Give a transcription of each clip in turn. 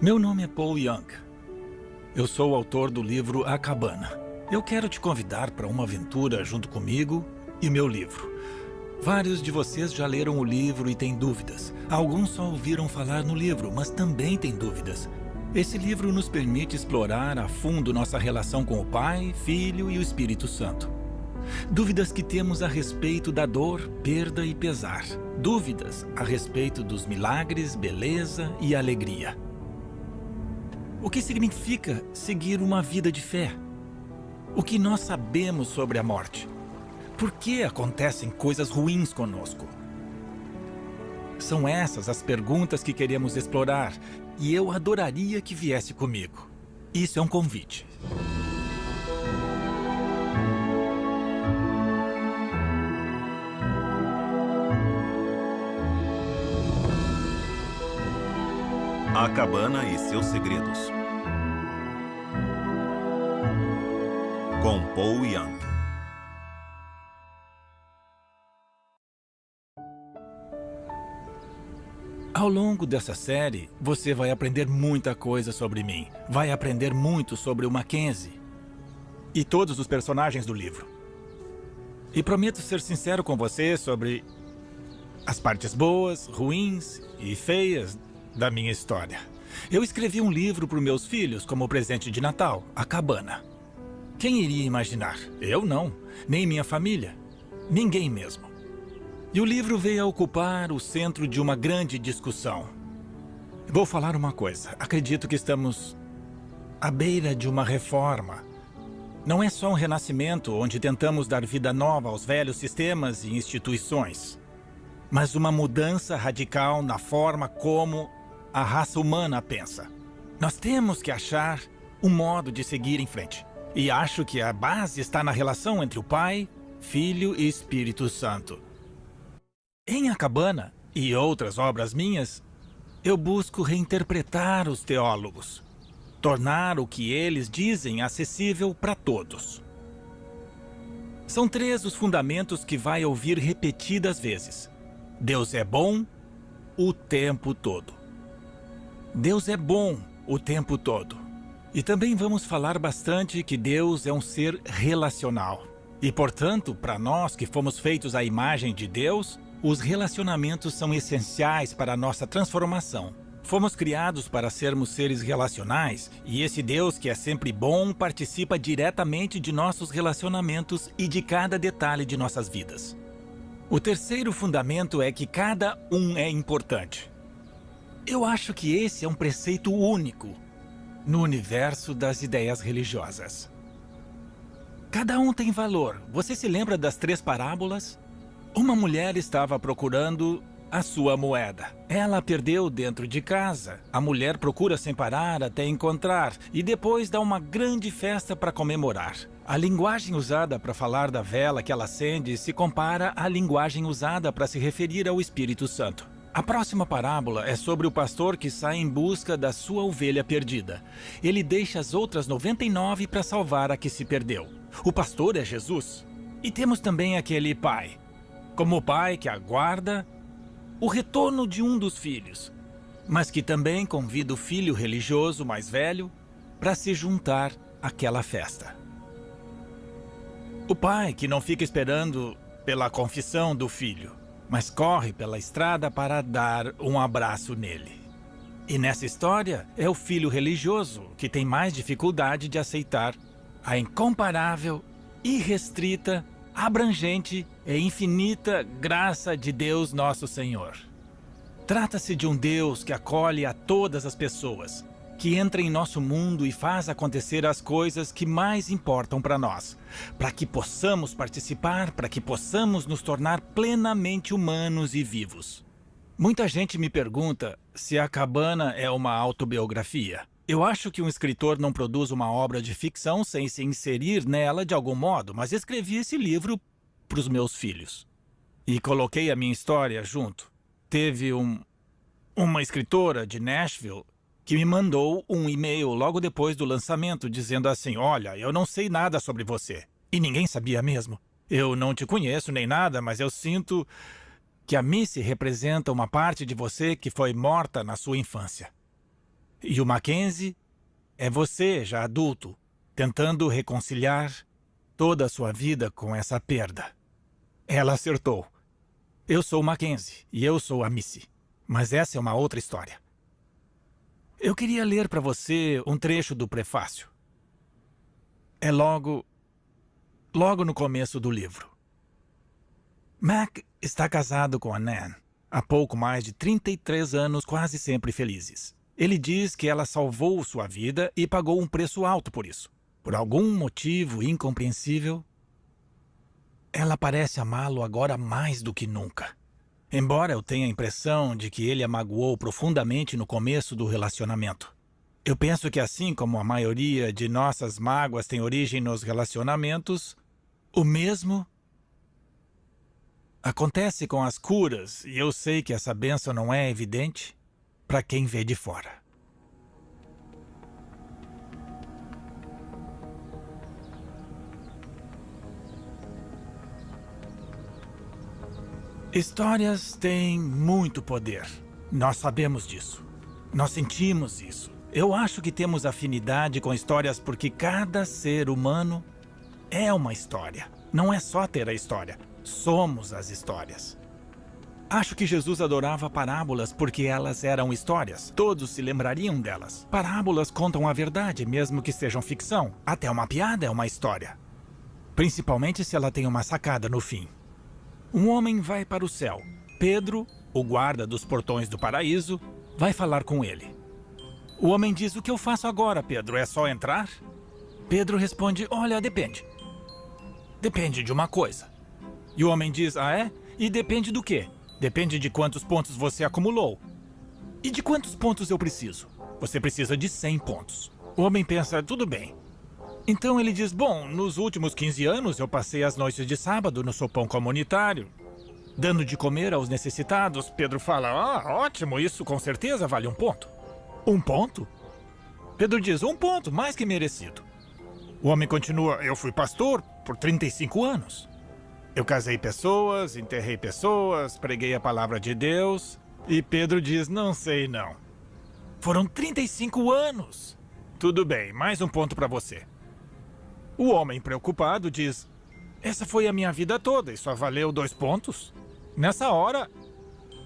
Meu nome é Paul Young. Eu sou o autor do livro A Cabana. Eu quero te convidar para uma aventura junto comigo e meu livro. Vários de vocês já leram o livro e têm dúvidas. Alguns só ouviram falar no livro, mas também têm dúvidas. Esse livro nos permite explorar a fundo nossa relação com o Pai, Filho e o Espírito Santo. Dúvidas que temos a respeito da dor, perda e pesar. Dúvidas a respeito dos milagres, beleza e alegria. O que significa seguir uma vida de fé? O que nós sabemos sobre a morte? Por que acontecem coisas ruins conosco? São essas as perguntas que queremos explorar e eu adoraria que viesse comigo. Isso é um convite. A Cabana e seus segredos. Com Paul Young. Ao longo dessa série, você vai aprender muita coisa sobre mim. Vai aprender muito sobre o Mackenzie e todos os personagens do livro. E prometo ser sincero com você sobre as partes boas, ruins e feias da minha história. Eu escrevi um livro para os meus filhos como presente de Natal, A Cabana. Quem iria imaginar? Eu não, nem minha família, ninguém mesmo. E o livro veio a ocupar o centro de uma grande discussão. Vou falar uma coisa, acredito que estamos à beira de uma reforma. Não é só um renascimento onde tentamos dar vida nova aos velhos sistemas e instituições, mas uma mudança radical na forma como a raça humana pensa. Nós temos que achar um modo de seguir em frente. E acho que a base está na relação entre o Pai, Filho e Espírito Santo. Em A Cabana e outras obras minhas, eu busco reinterpretar os teólogos, tornar o que eles dizem acessível para todos. São 3 os fundamentos que vai ouvir repetidas vezes. Deus é bom o tempo todo. Deus é bom o tempo todo. E também vamos falar bastante que Deus é um ser relacional. E, portanto, para nós que fomos feitos à imagem de Deus, os relacionamentos são essenciais para a nossa transformação. Fomos criados para sermos seres relacionais, e esse Deus que é sempre bom participa diretamente de nossos relacionamentos e de cada detalhe de nossas vidas. O terceiro fundamento é que cada um é importante. Eu acho que esse é um preceito único no universo das ideias religiosas. Cada um tem valor. Você se lembra das 3 parábolas? Uma mulher estava procurando a sua moeda. Ela a perdeu dentro de casa. A mulher procura sem parar até encontrar e depois dá uma grande festa para comemorar. A linguagem usada para falar da vela que ela acende se compara à linguagem usada para se referir ao Espírito Santo. A próxima parábola é sobre o pastor que sai em busca da sua ovelha perdida. Ele deixa as outras 99 para salvar a que se perdeu. O pastor é Jesus. E temos também aquele pai, como o pai que aguarda o retorno de um dos filhos, mas que também convida o filho religioso mais velho para se juntar àquela festa. O pai que não fica esperando pela confissão do filho, mas corre pela estrada para dar um abraço nele. E nessa história é o filho religioso que tem mais dificuldade de aceitar a incomparável, irrestrita, abrangente e infinita graça de Deus Nosso Senhor. Trata-se de um Deus que acolhe a todas as pessoas, que entra em nosso mundo e faz acontecer as coisas que mais importam para nós, para que possamos participar, para que possamos nos tornar plenamente humanos e vivos. Muita gente me pergunta se A Cabana é uma autobiografia. Eu acho que um escritor não produz uma obra de ficção sem se inserir nela de algum modo, mas escrevi esse livro para os meus filhos. E coloquei a minha história junto. Teve uma escritora de Nashville que me mandou um e-mail logo depois do lançamento, dizendo assim: olha, eu não sei nada sobre você. E ninguém sabia mesmo. Eu não te conheço nem nada, mas eu sinto que a Missy representa uma parte de você que foi morta na sua infância. E o Mackenzie é você, já adulto, tentando reconciliar toda a sua vida com essa perda. Ela acertou. Eu sou o Mackenzie e eu sou a Missy. Mas essa é uma outra história. Eu queria ler para você um trecho do prefácio. É logo no começo do livro. Mac está casado com a Nan há pouco mais de 33 anos, quase sempre felizes. Ele diz que ela salvou sua vida e pagou um preço alto por isso. Por algum motivo incompreensível, ela parece amá-lo agora mais do que nunca. Embora eu tenha a impressão de que ele a magoou profundamente no começo do relacionamento. Eu penso que assim como a maioria de nossas mágoas tem origem nos relacionamentos, o mesmo acontece com as curas, e eu sei que essa bênção não é evidente para quem vê de fora. Histórias têm muito poder. Nós sabemos disso. Nós sentimos isso. Eu acho que temos afinidade com histórias porque cada ser humano é uma história. Não é só ter a história. Somos as histórias. Acho que Jesus adorava parábolas porque elas eram histórias. Todos se lembrariam delas. Parábolas contam a verdade, mesmo que sejam ficção. Até uma piada é uma história. Principalmente se ela tem uma sacada no fim. Um homem vai para o céu. Pedro, o guarda dos portões do paraíso, vai falar com ele. O homem diz: "O que eu faço agora, Pedro? É só entrar?" Pedro responde: "Olha, depende. Depende de uma coisa." E o homem diz: "Ah, é? E depende do quê?" "Depende de quantos pontos você acumulou." "E de quantos pontos eu preciso?" "Você precisa de 100 pontos." O homem pensa: "Tudo bem." Então ele diz: "Bom, nos últimos 15 anos eu passei as noites de sábado no sopão comunitário, dando de comer aos necessitados." Pedro fala: "Ah, ótimo, isso com certeza vale 1 ponto." "1 ponto?" Pedro diz: 1 ponto, mais que merecido." O homem continua: "Eu fui pastor por 35 anos. Eu casei pessoas, enterrei pessoas, preguei a palavra de Deus." E Pedro diz: "Não sei não. Foram 35 anos." "Tudo bem, mais 1 ponto para você." O homem, preocupado, diz: "Essa foi a minha vida toda e só valeu 2 pontos?" Nessa hora,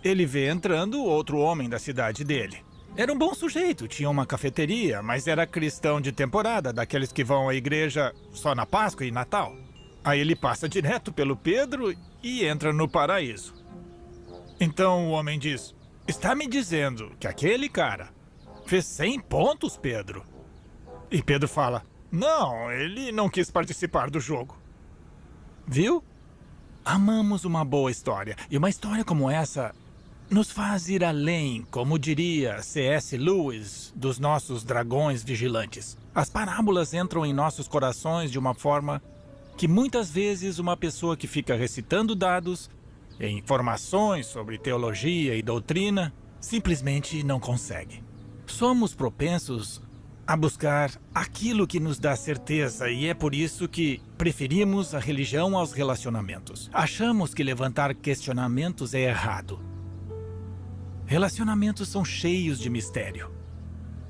ele vê entrando outro homem da cidade dele. Era um bom sujeito, tinha uma cafeteria, mas era cristão de temporada, daqueles que vão à igreja só na Páscoa e Natal. Aí ele passa direto pelo Pedro e entra no paraíso. Então o homem diz: "Está me dizendo que aquele cara fez 100 pontos, Pedro?" E Pedro fala: "Não, ele não quis participar do jogo." Viu? Amamos uma boa história. E uma história como essa nos faz ir além, como diria C.S. Lewis, dos nossos dragões vigilantes. As parábolas entram em nossos corações de uma forma que muitas vezes uma pessoa que fica recitando dados e informações sobre teologia e doutrina simplesmente não consegue. Somos propensos a buscar aquilo que nos dá certeza, e é por isso que preferimos a religião aos relacionamentos. Achamos que levantar questionamentos é errado. Relacionamentos são cheios de mistério.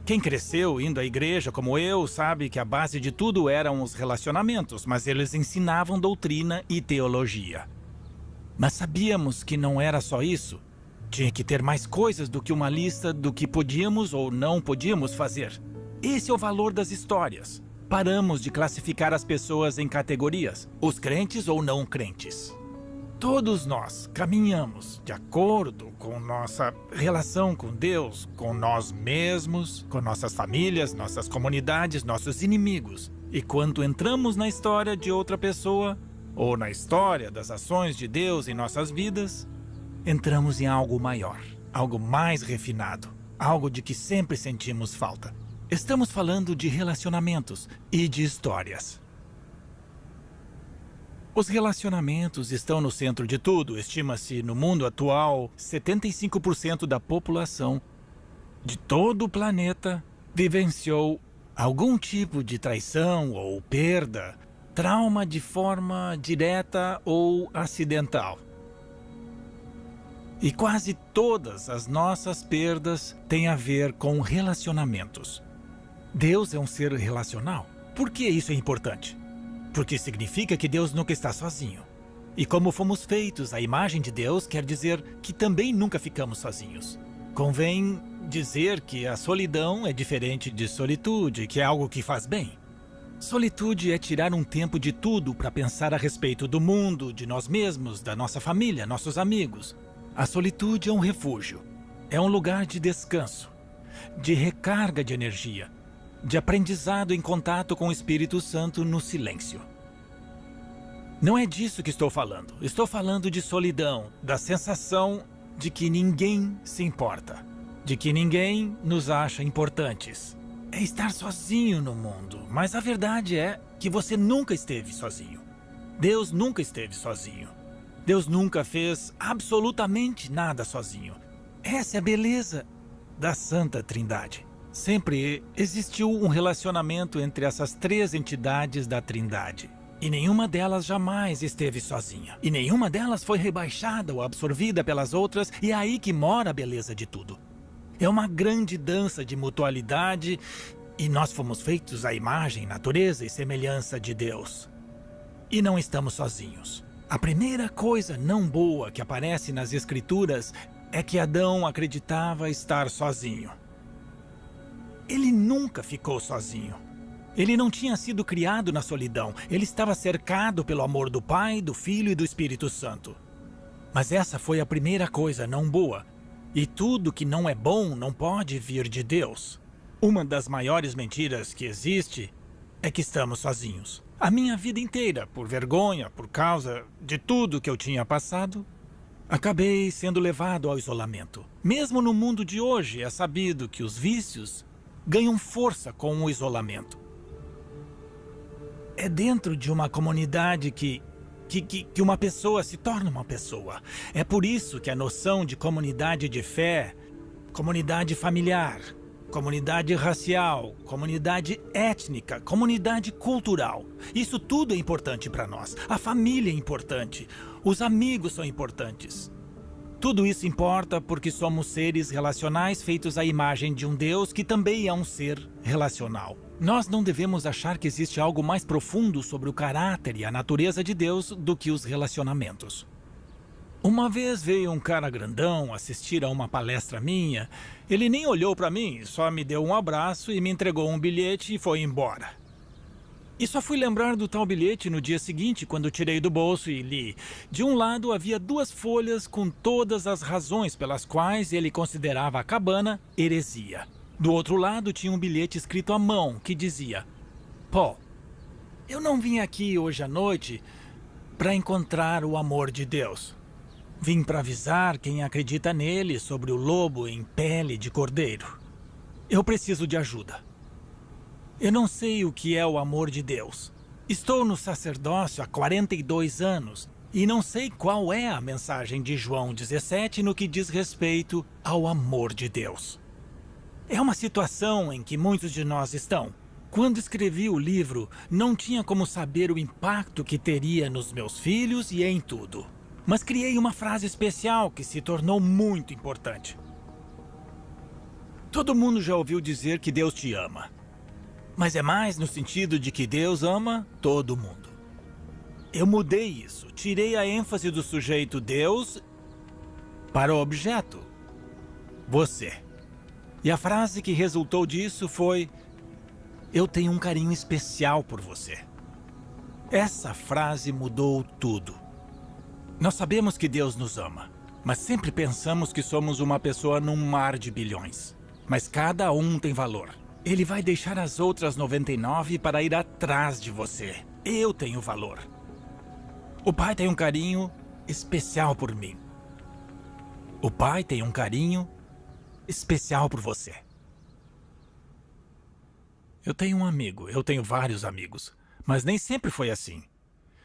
Quem cresceu indo à igreja como eu sabe que a base de tudo eram os relacionamentos, mas eles ensinavam doutrina e teologia. Mas sabíamos que não era só isso. Tinha que ter mais coisas do que uma lista do que podíamos ou não podíamos fazer. Esse é o valor das histórias. Paramos de classificar as pessoas em categorias, os crentes ou não crentes. Todos nós caminhamos de acordo com nossa relação com Deus, com nós mesmos, com nossas famílias, nossas comunidades, nossos inimigos. E quando entramos na história de outra pessoa, ou na história das ações de Deus em nossas vidas, entramos em algo maior, algo mais refinado, algo de que sempre sentimos falta. Estamos falando de relacionamentos e de histórias. Os relacionamentos estão no centro de tudo. Estima-se no mundo atual, 75% da população de todo o planeta vivenciou algum tipo de traição ou perda, trauma de forma direta ou acidental. E quase todas as nossas perdas têm a ver com relacionamentos. Deus é um ser relacional. Por que isso é importante? Porque significa que Deus nunca está sozinho. E como fomos feitos à imagem de Deus, quer dizer que também nunca ficamos sozinhos. Convém dizer que a solidão é diferente de solitude, que é algo que faz bem. Solitude é tirar um tempo de tudo para pensar a respeito do mundo, de nós mesmos, da nossa família, nossos amigos. A solitude é um refúgio. É um lugar de descanso, de recarga de energia, de aprendizado em contato com o Espírito Santo no silêncio. Não é disso que estou falando. Estou falando de solidão, da sensação de que ninguém se importa, de que ninguém nos acha importantes. É estar sozinho no mundo, mas a verdade é que você nunca esteve sozinho. Deus nunca esteve sozinho. Deus nunca fez absolutamente nada sozinho. Essa é a beleza da Santa Trindade. Sempre existiu um relacionamento entre essas três entidades da Trindade. E nenhuma delas jamais esteve sozinha. E nenhuma delas foi rebaixada ou absorvida pelas outras, e é aí que mora a beleza de tudo. É uma grande dança de mutualidade, e nós fomos feitos à imagem, natureza e semelhança de Deus. E não estamos sozinhos. A primeira coisa não boa que aparece nas Escrituras é que Adão acreditava estar sozinho. Ele nunca ficou sozinho. Ele não tinha sido criado na solidão. Ele estava cercado pelo amor do Pai, do Filho e do Espírito Santo. Mas essa foi a primeira coisa não boa. E tudo que não é bom não pode vir de Deus. Uma das maiores mentiras que existe é que estamos sozinhos. A minha vida inteira, por vergonha, por causa de tudo que eu tinha passado, acabei sendo levado ao isolamento. Mesmo no mundo de hoje, é sabido que os vícios ganham força com o isolamento. É dentro de uma comunidade que uma pessoa se torna uma pessoa. É por isso que a noção de comunidade de fé, comunidade familiar, comunidade racial, comunidade étnica, comunidade cultural, isso tudo é importante para nós. A família é importante, os amigos são importantes. Tudo isso importa porque somos seres relacionais feitos à imagem de um Deus que também é um ser relacional. Nós não devemos achar que existe algo mais profundo sobre o caráter e a natureza de Deus do que os relacionamentos. Uma vez veio um cara grandão assistir a uma palestra minha. Ele nem olhou para mim, só me deu um abraço e me entregou um bilhete e foi embora. E só fui lembrar do tal bilhete no dia seguinte, quando tirei do bolso e li. De um lado havia 2 folhas com todas as razões pelas quais ele considerava a cabana heresia. Do outro lado tinha um bilhete escrito à mão que dizia: Paul, eu não vim aqui hoje à noite para encontrar o amor de Deus. Vim para avisar quem acredita nele sobre o lobo em pele de cordeiro. Eu preciso de ajuda. Eu não sei o que é o amor de Deus. Estou no sacerdócio há 42 anos e não sei qual é a mensagem de João 17 no que diz respeito ao amor de Deus. É uma situação em que muitos de nós estão. Quando escrevi o livro, não tinha como saber o impacto que teria nos meus filhos e em tudo. Mas criei uma frase especial que se tornou muito importante. Todo mundo já ouviu dizer que Deus te ama. Mas é mais no sentido de que Deus ama todo mundo. Eu mudei isso, tirei a ênfase do sujeito Deus para o objeto, você. E a frase que resultou disso foi: eu tenho um carinho especial por você. Essa frase mudou tudo. Nós sabemos que Deus nos ama, mas sempre pensamos que somos uma pessoa num mar de bilhões. Mas cada um tem valor. Ele vai deixar as outras 99 para ir atrás de você. Eu tenho valor. O Pai tem um carinho especial por mim. O Pai tem um carinho especial por você. Eu tenho um amigo, eu tenho vários amigos, mas nem sempre foi assim.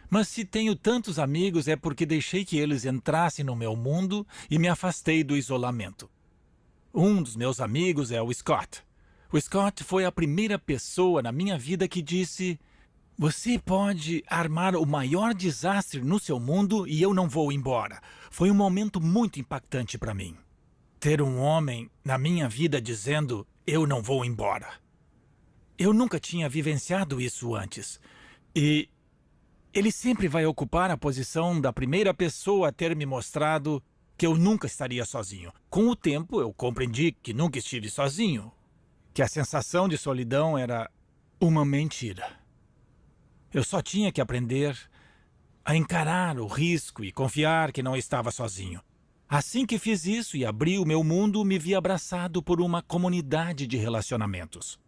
Mas se tenho tantos amigos é porque deixei que eles entrassem no meu mundo e me afastei do isolamento. Um dos meus amigos é o Scott. O Scott foi a primeira pessoa na minha vida que disse: Você pode armar o maior desastre no seu mundo e eu não vou embora. Foi um momento muito impactante para mim. Ter um homem na minha vida dizendo, eu não vou embora. Eu nunca tinha vivenciado isso antes. E ele sempre vai ocupar a posição da primeira pessoa a ter me mostrado que eu nunca estaria sozinho. Com o tempo, eu compreendi que nunca estive sozinho. Que a sensação de solidão era uma mentira. Eu só tinha que aprender a encarar o risco e confiar que não estava sozinho. Assim que fiz isso e abri o meu mundo, me vi abraçado por uma comunidade de relacionamentos.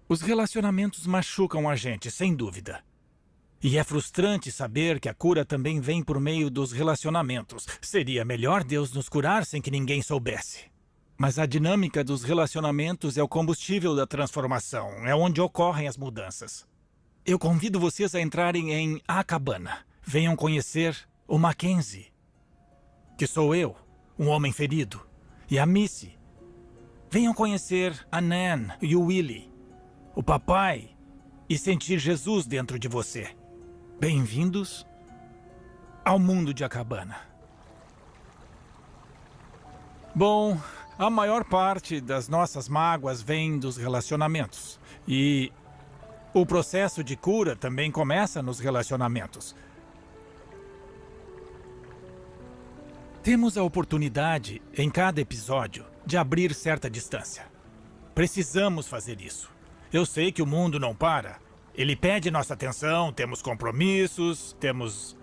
Os relacionamentos machucam a gente, sem dúvida. E é frustrante saber que a cura também vem por meio dos relacionamentos. Seria melhor Deus nos curar sem que ninguém soubesse. Mas a dinâmica dos relacionamentos é o combustível da transformação. É onde ocorrem as mudanças. Eu convido vocês a entrarem em A Cabana. Venham conhecer o Mackenzie, que sou eu, um homem ferido, e a Missy. Venham conhecer a Nan e o Willie, o papai, e sentir Jesus dentro de você. Bem-vindos ao mundo de A Cabana. Bom, a maior parte das nossas mágoas vem dos relacionamentos. E o processo de cura também começa nos relacionamentos. Temos a oportunidade, em cada episódio, de abrir certa distância. Precisamos fazer isso. Eu sei que o mundo não para. Ele pede nossa atenção, temos compromissos, temos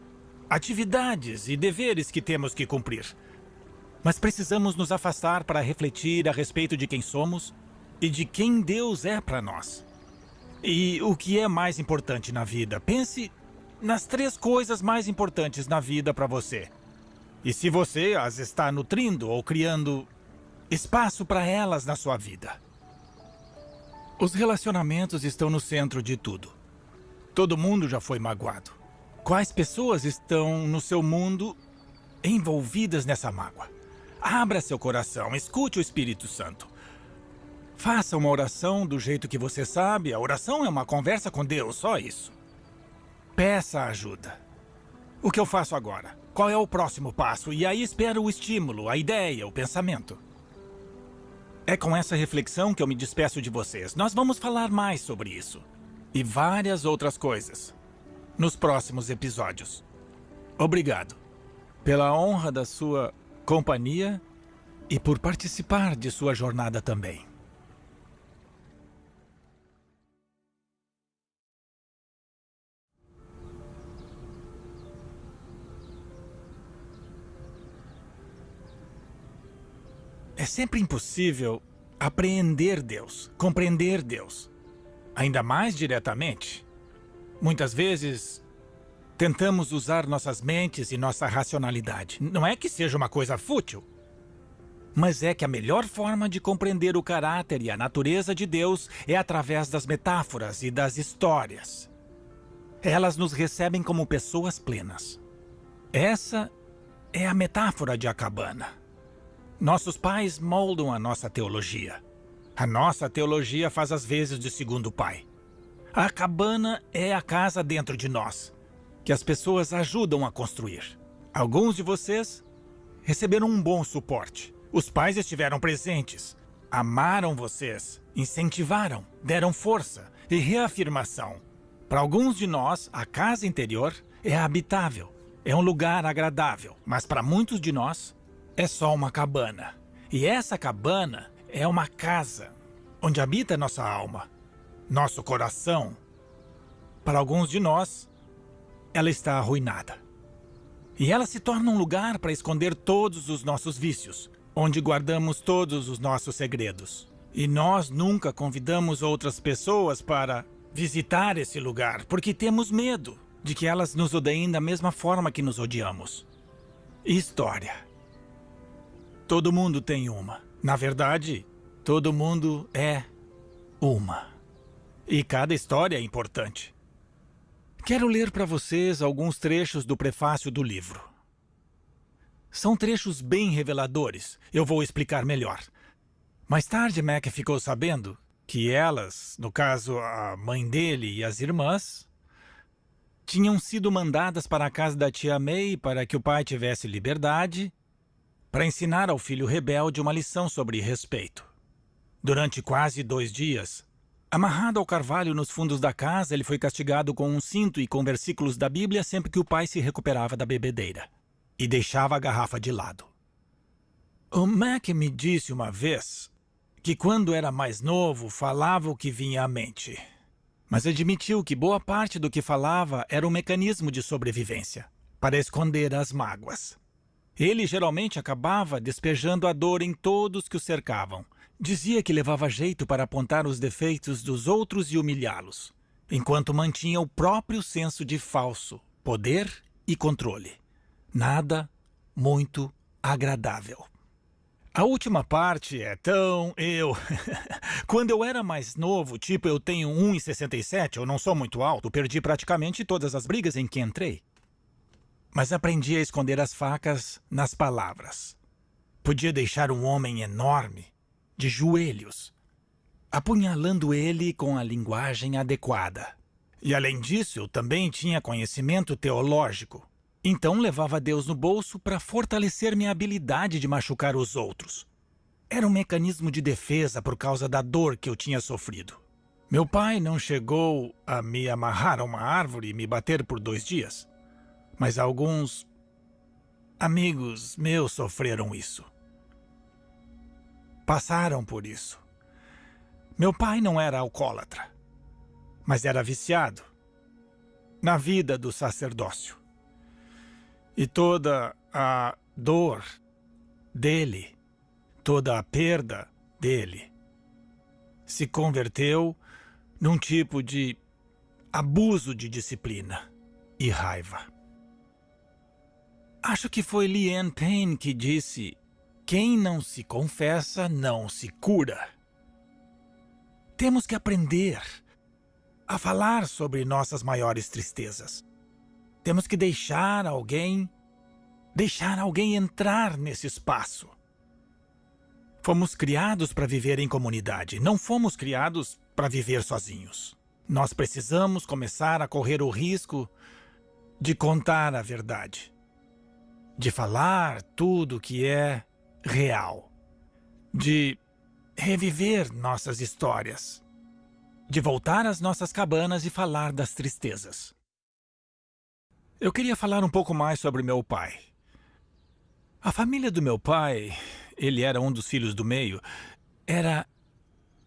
atividades e deveres que temos que cumprir. Mas precisamos nos afastar para refletir a respeito de quem somos e de quem Deus é para nós. E o que é mais importante na vida? Pense nas 3 coisas mais importantes na vida para você. E se você as está nutrindo ou criando espaço para elas na sua vida. Os relacionamentos estão no centro de tudo. Todo mundo já foi magoado. Quais pessoas estão no seu mundo envolvidas nessa mágoa? Abra seu coração, escute o Espírito Santo. Faça uma oração do jeito que você sabe. A oração é uma conversa com Deus, só isso. Peça ajuda. O que eu faço agora? Qual é o próximo passo? E aí espero o estímulo, a ideia, o pensamento. É com essa reflexão que eu me despeço de vocês. Nós vamos falar mais sobre isso. E várias outras coisas. Nos próximos episódios. Obrigado pela honra da sua companhia e por participar de sua jornada também. É sempre impossível apreender Deus, compreender Deus, ainda mais diretamente. Muitas vezes, tentamos usar nossas mentes e nossa racionalidade. Não é que seja uma coisa fútil, mas é que a melhor forma de compreender o caráter e a natureza de Deus é através das metáforas e das histórias. Elas nos recebem como pessoas plenas. Essa é a metáfora de A Cabana. Nossos pais moldam a nossa teologia. A nossa teologia faz as vezes de segundo pai. A cabana é a casa dentro de nós, que as pessoas ajudam a construir. Alguns de vocês receberam um bom suporte. Os pais estiveram presentes, amaram vocês, incentivaram, deram força e reafirmação. Para alguns de nós, a casa interior é habitável, é um lugar agradável, mas para muitos de nós, é só uma cabana. E essa cabana é uma casa onde habita nossa alma, nosso coração. Para alguns de nós, ela está arruinada. E ela se torna um lugar para esconder todos os nossos vícios, onde guardamos todos os nossos segredos. E nós nunca convidamos outras pessoas para visitar esse lugar, porque temos medo de que elas nos odeiem da mesma forma que nos odiamos. História. Todo mundo tem uma. Na verdade, todo mundo é uma. E cada história é importante. Quero ler para vocês alguns trechos do prefácio do livro. São trechos bem reveladores. Eu vou explicar melhor. Mais tarde, Mac ficou sabendo que elas, no caso a mãe dele e as irmãs, tinham sido mandadas para a casa da tia May para que o pai tivesse liberdade para ensinar ao filho rebelde uma lição sobre respeito. Durante quase 2 dias, amarrado ao carvalho nos fundos da casa, ele foi castigado com um cinto e com versículos da Bíblia sempre que o pai se recuperava da bebedeira e deixava a garrafa de lado. O Mac me disse uma vez que quando era mais novo falava o que vinha à mente, mas admitiu que boa parte do que falava era um mecanismo de sobrevivência, para esconder as mágoas. Ele geralmente acabava despejando a dor em todos que o cercavam. Dizia que levava jeito para apontar os defeitos dos outros e humilhá-los, enquanto mantinha o próprio senso de falso poder e controle. Nada muito agradável. A última parte é tão Quando eu era mais novo, tipo eu tenho 1,67, eu não sou muito alto, perdi praticamente todas as brigas em que entrei. Mas aprendi a esconder as facas nas palavras. Podia deixar um homem enorme de joelhos, apunhalando ele com a linguagem adequada. E além disso, eu também tinha conhecimento teológico. Então levava Deus no bolso para fortalecer minha habilidade de machucar os outros. Era um mecanismo de defesa por causa da dor que eu tinha sofrido. Meu pai não chegou a me amarrar a uma árvore e me bater por 2 dias. Mas alguns amigos meus sofreram isso. Passaram por isso. Meu pai não era alcoólatra, mas era viciado na vida do sacerdócio. E toda a dor dele, toda a perda dele, se converteu num tipo de abuso de disciplina e raiva. Acho que foi Leanne Payne que disse: quem não se confessa não se cura. Temos que aprender a falar sobre nossas maiores tristezas. Temos que deixar alguém entrar nesse espaço. Fomos criados para viver em comunidade, não fomos criados para viver sozinhos. Nós precisamos começar a correr o risco de contar a verdade, de falar tudo que é real, de reviver nossas histórias, de voltar às nossas cabanas e falar das tristezas. Eu queria falar um pouco mais sobre meu pai. A família do meu pai, ele era um dos filhos do meio, era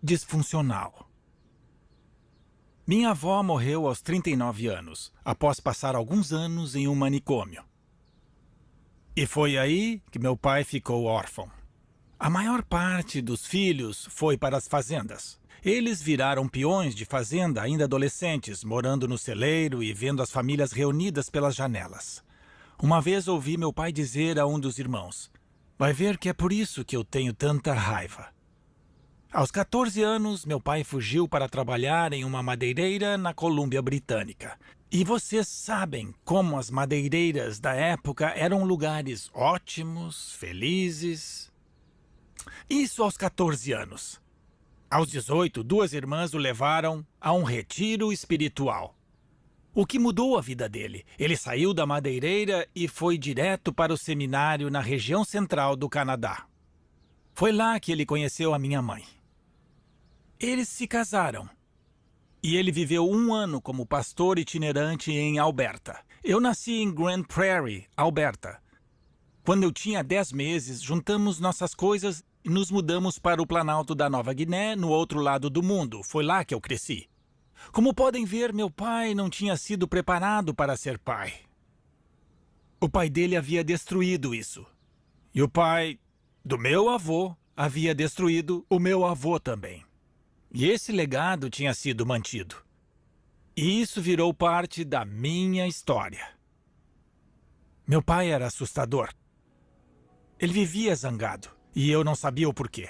disfuncional. Minha avó morreu aos 39 anos, após passar alguns anos em um manicômio. E foi aí que meu pai ficou órfão. A maior parte dos filhos foi para as fazendas. Eles viraram peões de fazenda ainda adolescentes, morando no celeiro e vendo as famílias reunidas pelas janelas. Uma vez ouvi meu pai dizer a um dos irmãos: vai ver que é por isso que eu tenho tanta raiva. Aos 14 anos, meu pai fugiu para trabalhar em uma madeireira na Colômbia Britânica. E vocês sabem como as madeireiras da época eram lugares ótimos, felizes. Isso aos 14 anos. Aos 18, 2 irmãs o levaram a um retiro espiritual. O que mudou a vida dele? Ele saiu da madeireira e foi direto para o seminário na região central do Canadá. Foi lá que ele conheceu a minha mãe. Eles se casaram. E ele viveu 1 ano como pastor itinerante em Alberta. Eu nasci em Grand Prairie, Alberta. Quando eu tinha 10 meses, juntamos nossas coisas e nos mudamos para o Planalto da Nova Guiné, no outro lado do mundo. Foi lá que eu cresci. Como podem ver, meu pai não tinha sido preparado para ser pai. O pai dele havia destruído isso. E o pai do meu avô havia destruído o meu avô também. E esse legado tinha sido mantido. E isso virou parte da minha história. Meu pai era assustador. Ele vivia zangado, e eu não sabia o porquê.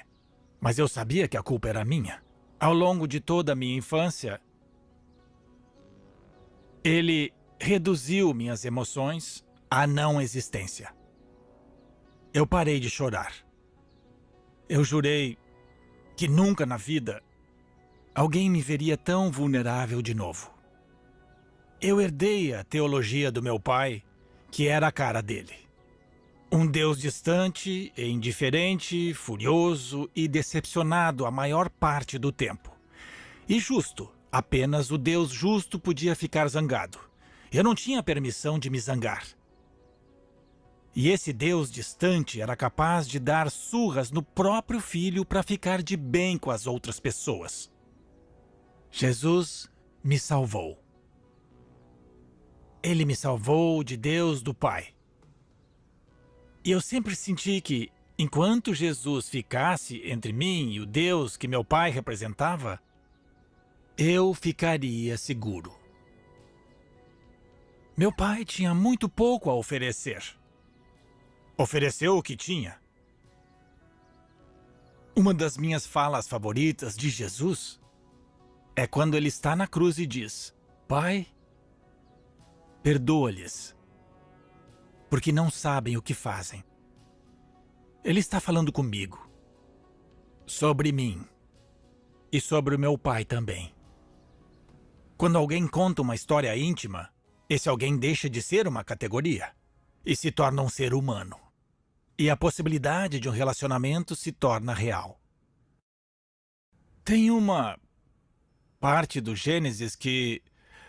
Mas eu sabia que a culpa era minha. Ao longo de toda a minha infância, ele reduziu minhas emoções à não existência. Eu parei de chorar. Eu jurei que nunca na vida alguém me veria tão vulnerável de novo. Eu herdei a teologia do meu pai, que era a cara dele. Um Deus distante, indiferente, furioso e decepcionado a maior parte do tempo. E justo, apenas o Deus justo podia ficar zangado. Eu não tinha permissão de me zangar. E esse Deus distante era capaz de dar surras no próprio filho para ficar de bem com as outras pessoas. Jesus me salvou. Ele me salvou de Deus do Pai. E eu sempre senti que, enquanto Jesus ficasse entre mim e o Deus que meu pai representava, eu ficaria seguro. Meu pai tinha muito pouco a oferecer. Ofereceu o que tinha. Uma das minhas falas favoritas de Jesus é quando ele está na cruz e diz: Pai, perdoa-lhes, porque não sabem o que fazem. Ele está falando comigo, sobre mim e sobre o meu pai também. Quando alguém conta uma história íntima, esse alguém deixa de ser uma categoria e se torna um ser humano. E a possibilidade de um relacionamento se torna real. Tem uma parte do Gênesis que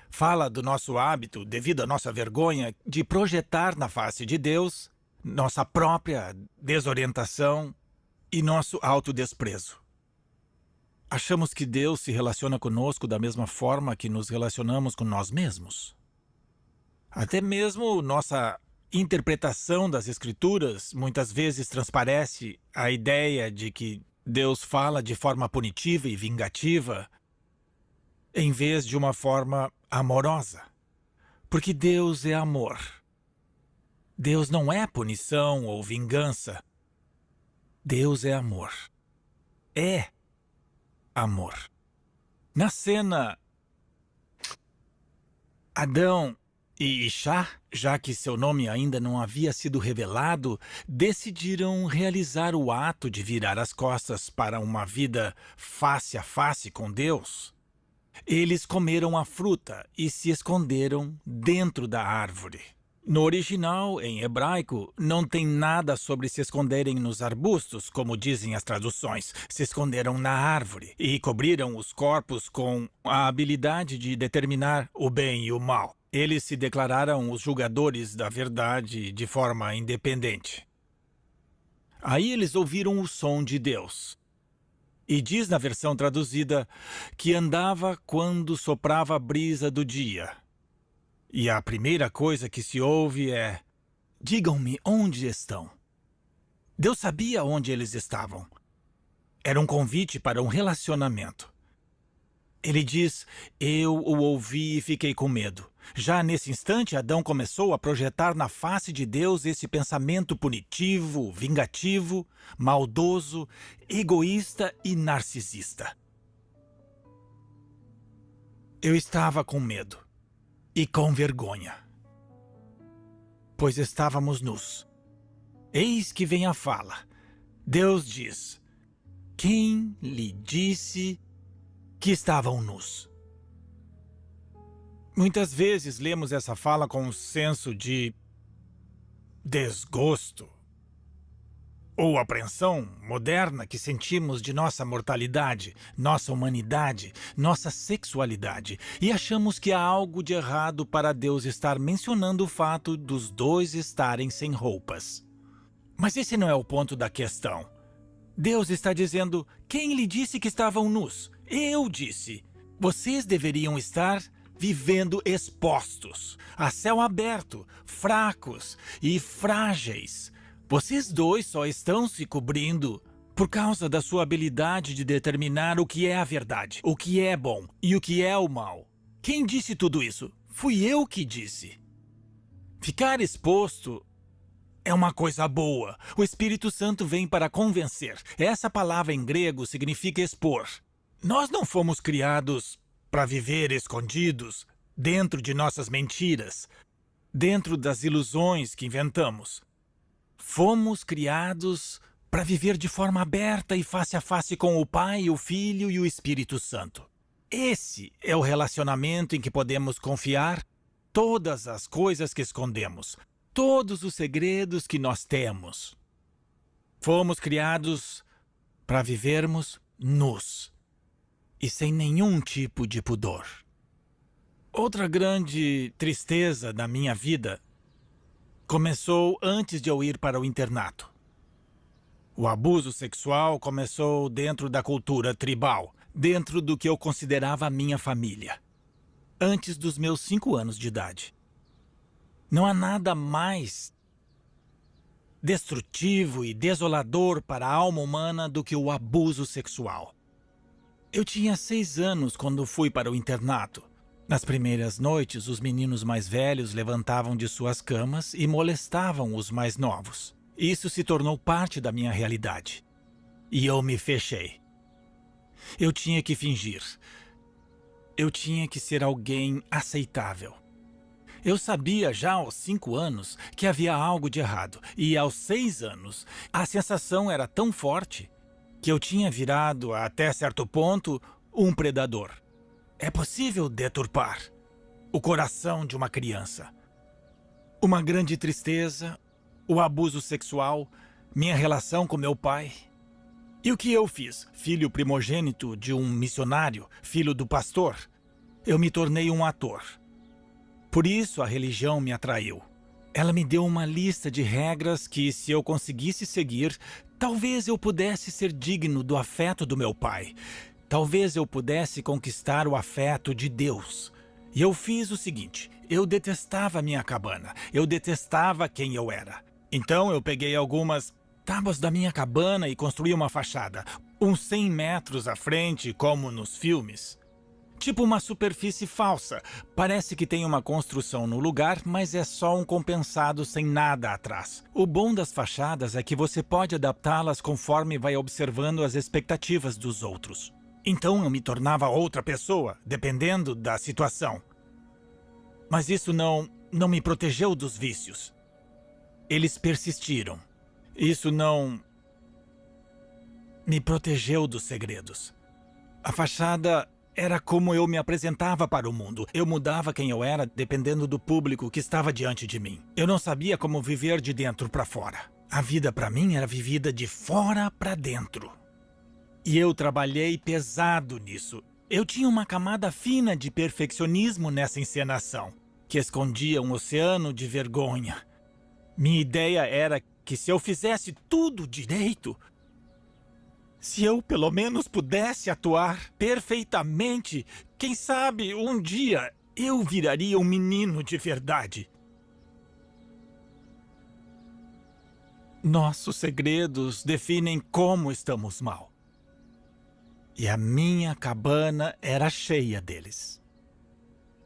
fala do nosso hábito, devido à nossa vergonha, de projetar na face de Deus nossa própria desorientação e nosso autodesprezo. Achamos que Deus se relaciona conosco da mesma forma que nos relacionamos com nós mesmos. Até mesmo nossa interpretação das Escrituras muitas vezes transparece a ideia de que Deus fala de forma punitiva e vingativa, em vez de uma forma amorosa. Porque Deus é amor. Deus não é punição ou vingança. Deus é amor. É amor. Na cena, Adão e Ishá, já que seu nome ainda não havia sido revelado, decidiram realizar o ato de virar as costas para uma vida face a face com Deus. Eles comeram a fruta e se esconderam dentro da árvore. No original, em hebraico, não tem nada sobre se esconderem nos arbustos, como dizem as traduções. Se esconderam na árvore e cobriram os corpos com a habilidade de determinar o bem e o mal. Eles se declararam os julgadores da verdade de forma independente. Aí eles ouviram o som de Deus. E diz na versão traduzida que andava quando soprava a brisa do dia. E a primeira coisa que se ouve é: digam-me onde estão. Deus sabia onde eles estavam. Era um convite para um relacionamento. Ele diz: eu o ouvi e fiquei com medo. Já nesse instante, Adão começou a projetar na face de Deus esse pensamento punitivo, vingativo, maldoso, egoísta e narcisista. Eu estava com medo e com vergonha, pois estávamos nus. Eis que vem a fala. Deus diz: quem lhe disse que estavam nus? Muitas vezes lemos essa fala com um senso de desgosto ou apreensão moderna que sentimos de nossa mortalidade, nossa humanidade, nossa sexualidade, e achamos que há algo de errado para Deus estar mencionando o fato dos dois estarem sem roupas. Mas esse não é o ponto da questão. Deus está dizendo: quem lhe disse que estavam nus? Eu disse. Vocês deveriam estar vivendo expostos, a céu aberto, fracos e frágeis. Vocês dois só estão se cobrindo por causa da sua habilidade de determinar o que é a verdade, o que é bom e o que é o mal. Quem disse tudo isso? Fui eu que disse. Ficar exposto é uma coisa boa. O Espírito Santo vem para convencer. Essa palavra em grego significa expor. Nós não fomos criados para viver escondidos dentro de nossas mentiras, dentro das ilusões que inventamos. Fomos criados para viver de forma aberta e face a face com o Pai, o Filho e o Espírito Santo. Esse é o relacionamento em que podemos confiar todas as coisas que escondemos, todos os segredos que nós temos. Fomos criados para vivermos nus e sem nenhum tipo de pudor. Outra grande tristeza da minha vida começou antes de eu ir para o internato. O abuso sexual começou dentro da cultura tribal, dentro do que eu considerava a minha família, antes dos meus 5 anos de idade. Não há nada mais destrutivo e desolador para a alma humana do que o abuso sexual. Eu tinha 6 anos quando fui para o internato. Nas primeiras noites, os meninos mais velhos levantavam de suas camas e molestavam os mais novos. Isso se tornou parte da minha realidade. E eu me fechei. Eu tinha que fingir. Eu tinha que ser alguém aceitável. Eu sabia já aos 5 anos que havia algo de errado. E aos 6 anos, a sensação era tão forte que eu tinha virado, até certo ponto, um predador. É possível deturpar o coração de uma criança. Uma grande tristeza, o abuso sexual, minha relação com meu pai. E o que eu fiz? Filho primogênito de um missionário, filho do pastor, eu me tornei um ator. Por isso a religião me atraiu. Ela me deu uma lista de regras que, se eu conseguisse seguir, talvez eu pudesse ser digno do afeto do meu pai. Talvez eu pudesse conquistar o afeto de Deus. E eu fiz o seguinte: eu detestava minha cabana. Eu detestava quem eu era. Então eu peguei algumas tábuas da minha cabana e construí uma fachada, uns 100 metros à frente, como nos filmes. Tipo uma superfície falsa. Parece que tem uma construção no lugar, mas é só um compensado sem nada atrás. O bom das fachadas é que você pode adaptá-las conforme vai observando as expectativas dos outros. Então eu me tornava outra pessoa, dependendo da situação. Mas isso não me protegeu dos vícios. Eles persistiram. Isso não me protegeu dos segredos. A fachada era como eu me apresentava para o mundo. Eu mudava quem eu era dependendo do público que estava diante de mim. Eu não sabia como viver de dentro para fora. A vida para mim era vivida de fora para dentro. E eu trabalhei pesado nisso. Eu tinha uma camada fina de perfeccionismo nessa encenação, que escondia um oceano de vergonha. Minha ideia era que se eu fizesse tudo direito, se eu pelo menos pudesse atuar perfeitamente, quem sabe um dia eu viraria um menino de verdade. Nossos segredos definem como estamos mal. E a minha cabana era cheia deles.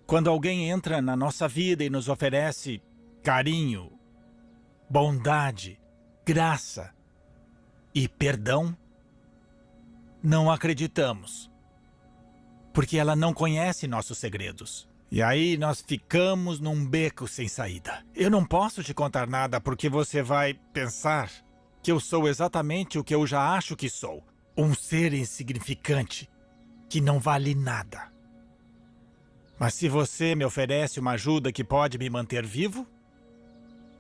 Quando alguém entra na nossa vida e nos oferece carinho, bondade, graça e perdão, não acreditamos, porque ela não conhece nossos segredos. E aí nós ficamos num beco sem saída. Eu não posso te contar nada porque você vai pensar que eu sou exatamente o que eu já acho que sou. Um ser insignificante que não vale nada. Mas se você me oferece uma ajuda que pode me manter vivo,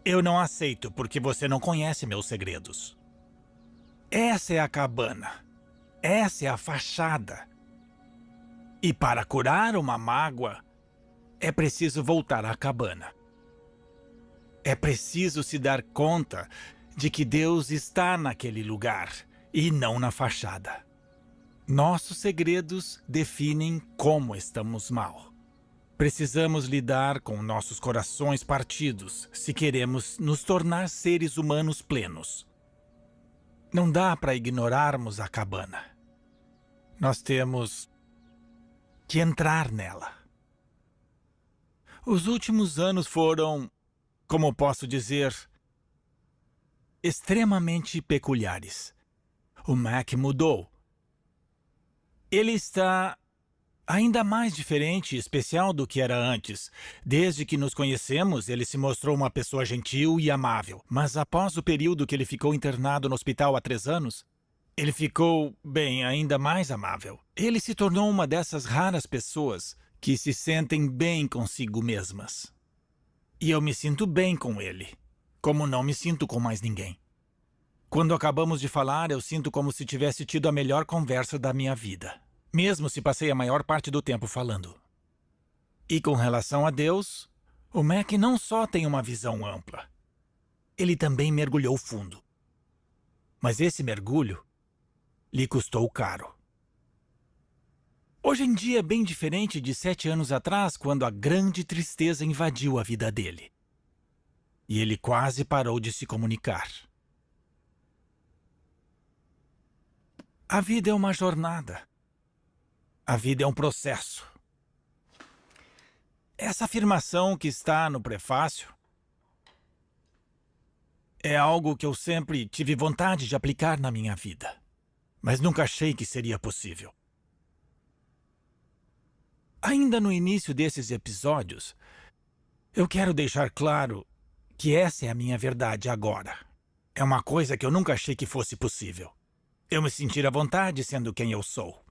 eu não aceito porque você não conhece meus segredos. Essa é a cabana. Essa é a fachada. E para curar uma mágoa, é preciso voltar à cabana. É preciso se dar conta de que Deus está naquele lugar e não na fachada. Nossos segredos definem como estamos mal. Precisamos lidar com nossos corações partidos se queremos nos tornar seres humanos plenos. Não dá para ignorarmos a cabana. Nós temos que entrar nela. Os últimos anos foram, como posso dizer, extremamente peculiares. O Mac mudou. Ele está ainda mais diferente e especial do que era antes. Desde que nos conhecemos, ele se mostrou uma pessoa gentil e amável. Mas após o período que ele ficou internado no hospital há 3 anos, ele ficou, bem, ainda mais amável. Ele se tornou uma dessas raras pessoas que se sentem bem consigo mesmas. E eu me sinto bem com ele, como não me sinto com mais ninguém. Quando acabamos de falar, eu sinto como se tivesse tido a melhor conversa da minha vida, mesmo se passei a maior parte do tempo falando. E com relação a Deus, o Mac não só tem uma visão ampla, ele também mergulhou fundo. Mas esse mergulho lhe custou caro. Hoje em dia é bem diferente de 7 anos atrás, quando a grande tristeza invadiu a vida dele. E ele quase parou de se comunicar. A vida é uma jornada. A vida é um processo. Essa afirmação que está no prefácio é algo que eu sempre tive vontade de aplicar na minha vida, mas nunca achei que seria possível. Ainda no início desses episódios, eu quero deixar claro que essa é a minha verdade agora. É uma coisa que eu nunca achei que fosse possível. Eu me sentir à vontade sendo quem eu sou.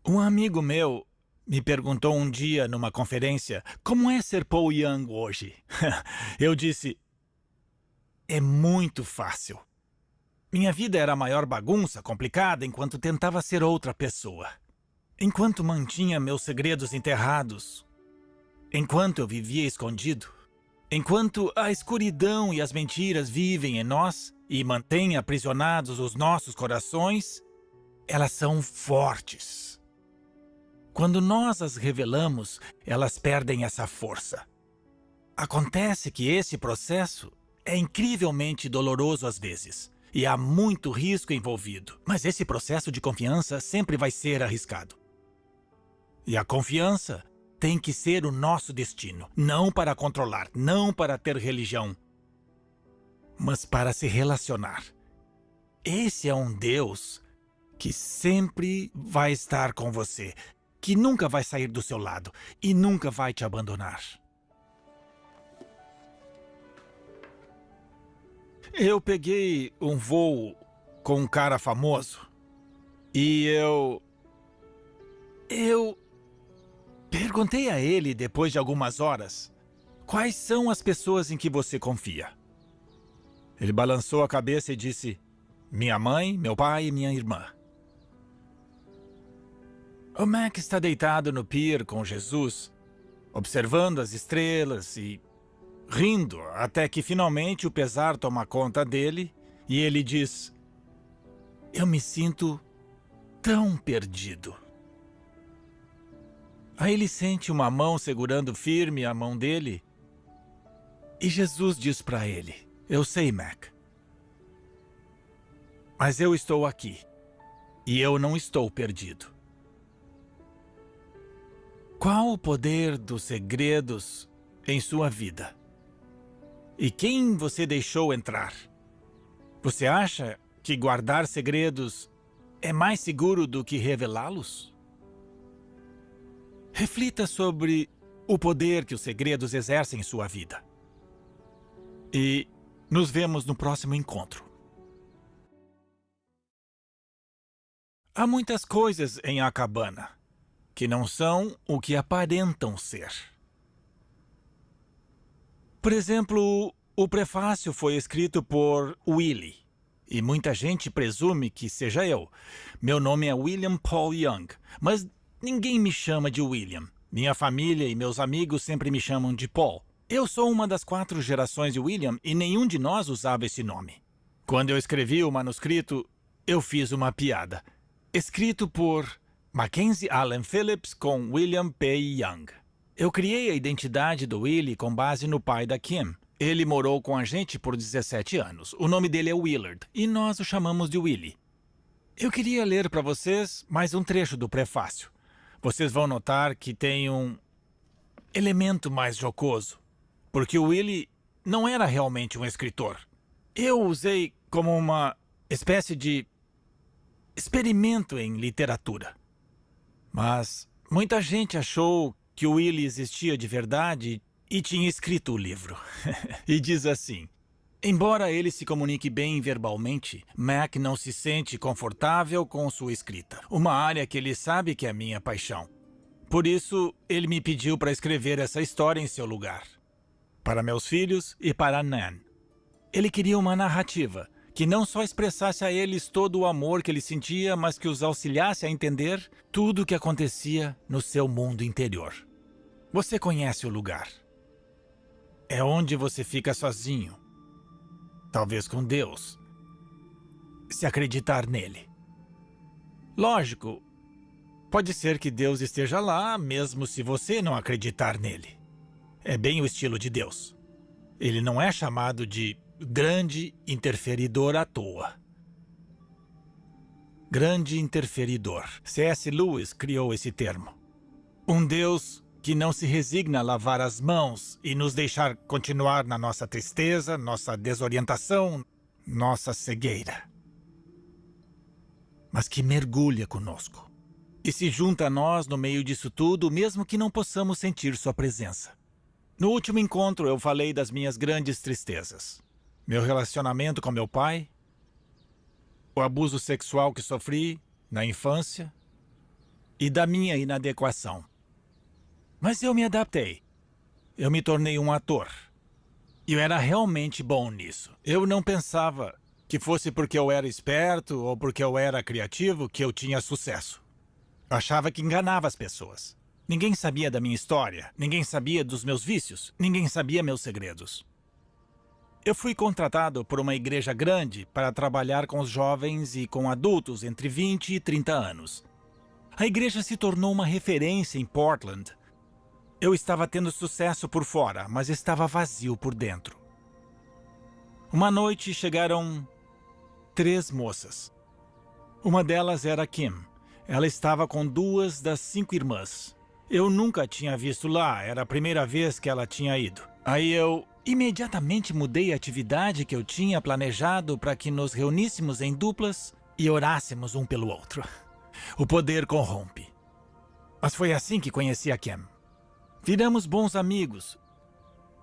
Um amigo meu me perguntou um dia numa conferência como é ser Paul Young hoje. Eu disse, é muito fácil. Minha vida era a maior bagunça, complicada, enquanto tentava ser outra pessoa. Enquanto mantinha meus segredos enterrados. Enquanto eu vivia escondido. Enquanto a escuridão e as mentiras vivem em nós e mantêm aprisionados os nossos corações, elas são fortes. Quando nós as revelamos, elas perdem essa força. Acontece que esse processo é incrivelmente doloroso às vezes, e há muito risco envolvido, mas esse processo de confiança sempre vai ser arriscado. E a confiança tem que ser o nosso destino, não para controlar, não para ter religião, mas para se relacionar. Esse é um Deus que sempre vai estar com você, que nunca vai sair do seu lado e nunca vai te abandonar. Eu peguei um voo com um cara famoso e eu perguntei a ele, depois de algumas horas, quais são as pessoas em que você confia. Ele balançou a cabeça e disse, minha mãe, meu pai e minha irmã. O Mac está deitado no pier com Jesus, observando as estrelas e rindo, até que finalmente o pesar toma conta dele e ele diz, eu me sinto tão perdido. Aí ele sente uma mão segurando firme a mão dele e Jesus diz para ele, eu sei, Mac, mas eu estou aqui e eu não estou perdido. Qual o poder dos segredos em sua vida? E quem você deixou entrar? Você acha que guardar segredos é mais seguro do que revelá-los? Reflita sobre o poder que os segredos exercem em sua vida. E nos vemos no próximo encontro. Há muitas coisas em A Cabana que não são o que aparentam ser. Por exemplo, o prefácio foi escrito por Willie, e muita gente presume que seja eu. Meu nome é William Paul Young, mas ninguém me chama de William. Minha família e meus amigos sempre me chamam de Paul. Eu sou uma das 4 gerações de William e nenhum de nós usava esse nome. Quando eu escrevi o manuscrito, eu fiz uma piada. Escrito por Mackenzie Allen Phillips com William P. Young. Eu criei a identidade do Willie com base no pai da Kim. Ele morou com a gente por 17 anos. O nome dele é Willard e nós o chamamos de Willie. Eu queria ler para vocês mais um trecho do prefácio. Vocês vão notar que tem um elemento mais jocoso, porque o Willie não era realmente um escritor. Eu o usei como uma espécie de experimento em literatura. Mas muita gente achou que o Willie existia de verdade e tinha escrito o livro. E diz assim, Embora ele se comunique bem verbalmente, Mac não se sente confortável com sua escrita, uma área que ele sabe que é minha paixão. Por isso, ele me pediu para escrever essa história em seu lugar, para meus filhos e para Nan. Ele queria uma narrativa que não só expressasse a eles todo o amor que ele sentia, mas que os auxiliasse a entender tudo o que acontecia no seu mundo interior. Você conhece o lugar. É onde você fica sozinho. Talvez com Deus, se acreditar nele. Lógico, pode ser que Deus esteja lá, mesmo se você não acreditar nele. É bem o estilo de Deus. Ele não é chamado de grande interferidor à toa. Grande interferidor. C.S. Lewis criou esse termo. Um Deus que não se resigna a lavar as mãos e nos deixar continuar na nossa tristeza, nossa desorientação, nossa cegueira. Mas que mergulha conosco e se junta a nós no meio disso tudo, mesmo que não possamos sentir sua presença. No último encontro, eu falei das minhas grandes tristezas. Meu relacionamento com meu pai, o abuso sexual que sofri na infância e da minha inadequação. Mas eu me adaptei. Eu me tornei um ator. E eu era realmente bom nisso. Eu não pensava que fosse porque eu era esperto ou porque eu era criativo que eu tinha sucesso. Eu achava que enganava as pessoas. Ninguém sabia da minha história, ninguém sabia dos meus vícios, ninguém sabia meus segredos. Eu fui contratado por uma igreja grande para trabalhar com os jovens e com adultos entre 20 e 30 anos. A igreja se tornou uma referência em Portland. Eu estava tendo sucesso por fora, mas estava vazio por dentro. Uma noite chegaram 3 moças. Uma delas era Kim. Ela estava com 2 das 5 irmãs. Eu nunca tinha visto lá, era a primeira vez que ela tinha ido. Aí eu imediatamente mudei a atividade que eu tinha planejado para que nos reuníssemos em duplas e orássemos um pelo outro. O poder corrompe. Mas foi assim que conheci a Kim. Viramos bons amigos.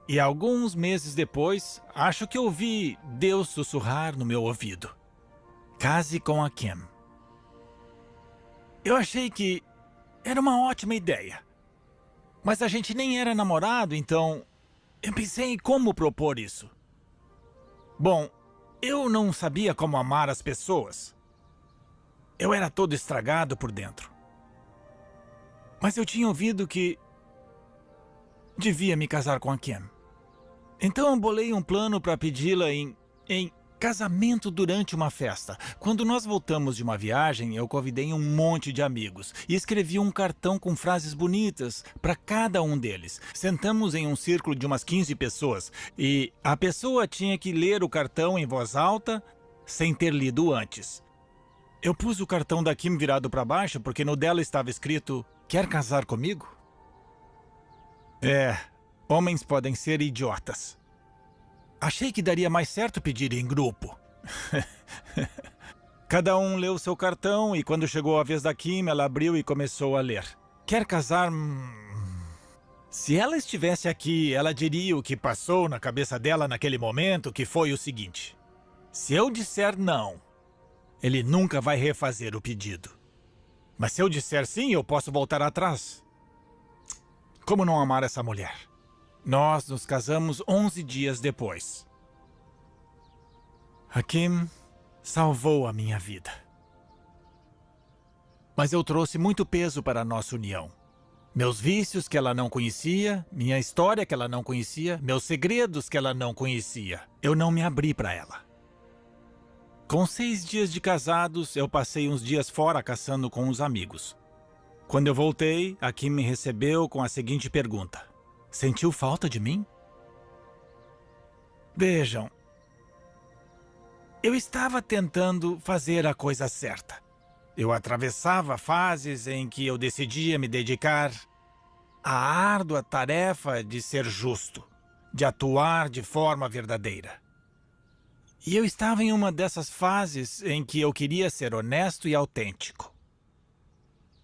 E alguns meses depois, acho que ouvi Deus sussurrar no meu ouvido. Case com a Kim. Eu achei que era uma ótima ideia. Mas a gente nem era namorado, então eu pensei em como propor isso. Bom, eu não sabia como amar as pessoas. Eu era todo estragado por dentro. Mas eu tinha ouvido que devia me casar com a Kim. Então eu bolei um plano para pedi-la em casamento durante uma festa. Quando nós voltamos de uma viagem, eu convidei um monte de amigos e escrevi um cartão com frases bonitas para cada um deles. Sentamos em um círculo de umas 15 pessoas e a pessoa tinha que ler o cartão em voz alta sem ter lido antes. Eu pus o cartão da Kim virado para baixo porque no dela estava escrito: "Quer casar comigo?" Homens podem ser idiotas. Achei que daria mais certo pedir em grupo. Cada um leu seu cartão e quando chegou a vez da Kim, ela abriu e começou a ler. Quer casar? Se ela estivesse aqui, ela diria o que passou na cabeça dela naquele momento, que foi o seguinte: se eu disser não, ele nunca vai refazer o pedido. Mas se eu disser sim, eu posso voltar atrás. Como não amar essa mulher? Nós nos casamos 11 dias depois. A Kim salvou a minha vida. Mas eu trouxe muito peso para a nossa união. Meus vícios que ela não conhecia, minha história que ela não conhecia, meus segredos que ela não conhecia. Eu não me abri para ela. Com 6 dias de casados, eu passei uns dias fora caçando com os amigos. Quando eu voltei, a Kim me recebeu com a seguinte pergunta: sentiu falta de mim? Vejam, eu estava tentando fazer a coisa certa. Eu atravessava fases em que eu decidia me dedicar à árdua tarefa de ser justo, de atuar de forma verdadeira. E eu estava em uma dessas fases em que eu queria ser honesto e autêntico.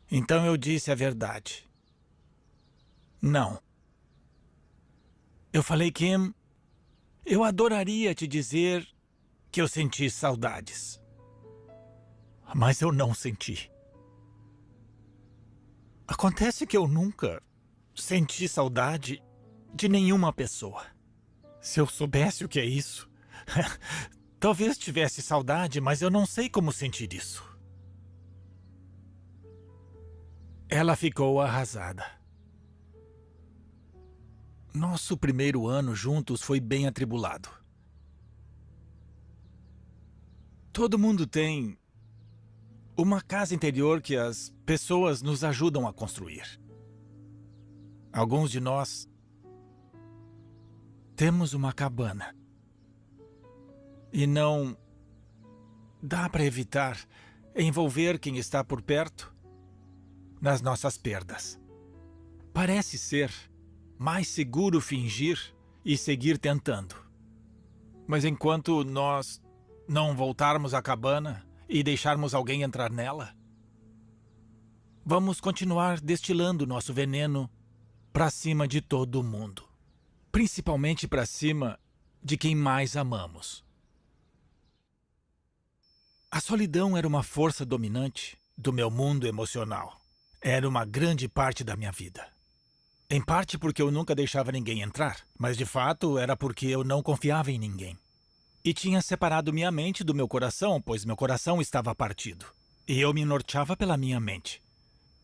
Então eu disse a verdade. Não. Eu falei: Kim, Eu adoraria te dizer que eu senti saudades. Mas eu não senti. Acontece que eu nunca senti saudade de nenhuma pessoa. Se eu soubesse o que é isso, talvez tivesse saudade, mas eu não sei como sentir isso. Ela ficou arrasada. Nosso primeiro ano juntos foi bem atribulado. Todo mundo tem uma casa interior que as pessoas nos ajudam a construir. Alguns de nós temos uma cabana. E não dá para evitar envolver quem está por perto nas nossas perdas. Parece ser mais seguro fingir e seguir tentando. Mas enquanto nós não voltarmos à cabana e deixarmos alguém entrar nela, vamos continuar destilando nosso veneno para cima de todo mundo. Principalmente para cima de quem mais amamos. A solidão era uma força dominante do meu mundo emocional. Era uma grande parte da minha vida. Em parte porque eu nunca deixava ninguém entrar, mas de fato era porque eu não confiava em ninguém. E tinha separado minha mente do meu coração, pois meu coração estava partido. E eu me norteava pela minha mente.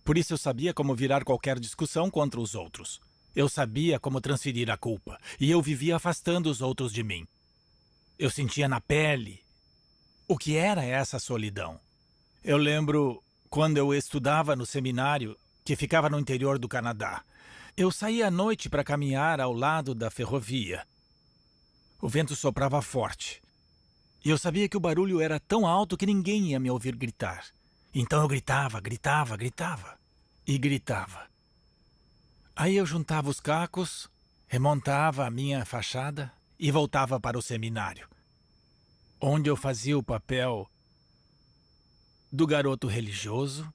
Por isso eu sabia como virar qualquer discussão contra os outros. Eu sabia como transferir a culpa, e eu vivia afastando os outros de mim. Eu sentia na pele o que era essa solidão. Eu lembro quando eu estudava no seminário, que ficava no interior do Canadá. Eu saía à noite para caminhar ao lado da ferrovia. O vento soprava forte. E eu sabia que o barulho era tão alto que ninguém ia me ouvir gritar. Então eu gritava, gritava, gritava. E gritava. Aí eu juntava os cacos, remontava a minha fachada e voltava para o seminário, onde eu fazia o papel do garoto religioso,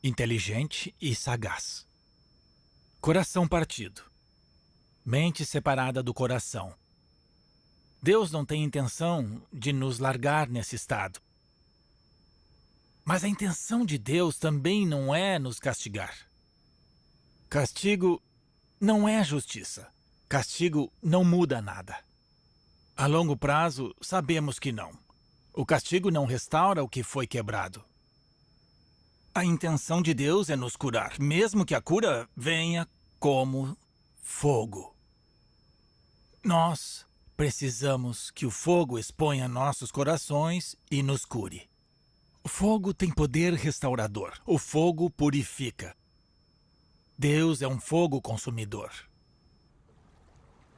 inteligente e sagaz. Coração partido. Mente separada do coração. Deus não tem intenção de nos largar nesse estado. Mas a intenção de Deus também não é nos castigar. Castigo não é justiça. Castigo não muda nada. A longo prazo, sabemos que não. O castigo não restaura o que foi quebrado. A intenção de Deus é nos curar, mesmo que a cura venha como fogo. Nós precisamos que o fogo exponha nossos corações e nos cure. O fogo tem poder restaurador. O fogo purifica. Deus é um fogo consumidor.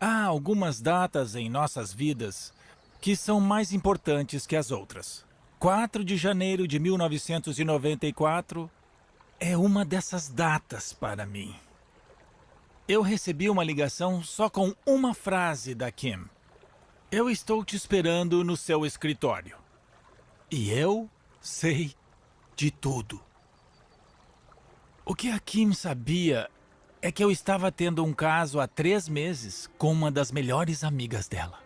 Há algumas datas em nossas vidas que são mais importantes que as outras. 4 de janeiro de 1994 é uma dessas datas para mim. Eu recebi uma ligação só com uma frase da Kim. Eu estou te esperando no seu escritório. E eu sei de tudo. O que a Kim sabia é que eu estava tendo um caso há 3 meses com uma das melhores amigas dela.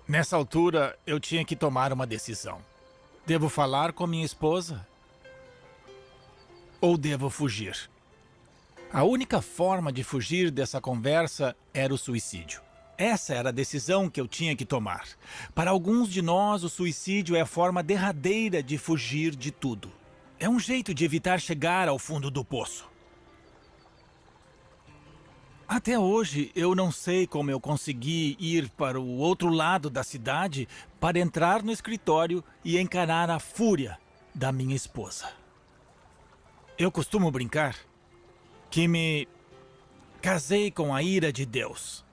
Nessa altura, eu tinha que tomar uma decisão. Devo falar com minha esposa? Ou devo fugir? A única forma de fugir dessa conversa era o suicídio. Essa era a decisão que eu tinha que tomar. Para alguns de nós, o suicídio é a forma derradeira de fugir de tudo. É um jeito de evitar chegar ao fundo do poço. Até hoje, eu não sei como eu consegui ir para o outro lado da cidade para entrar no escritório e encarar a fúria da minha esposa. Eu costumo brincar que me casei com a ira de Deus.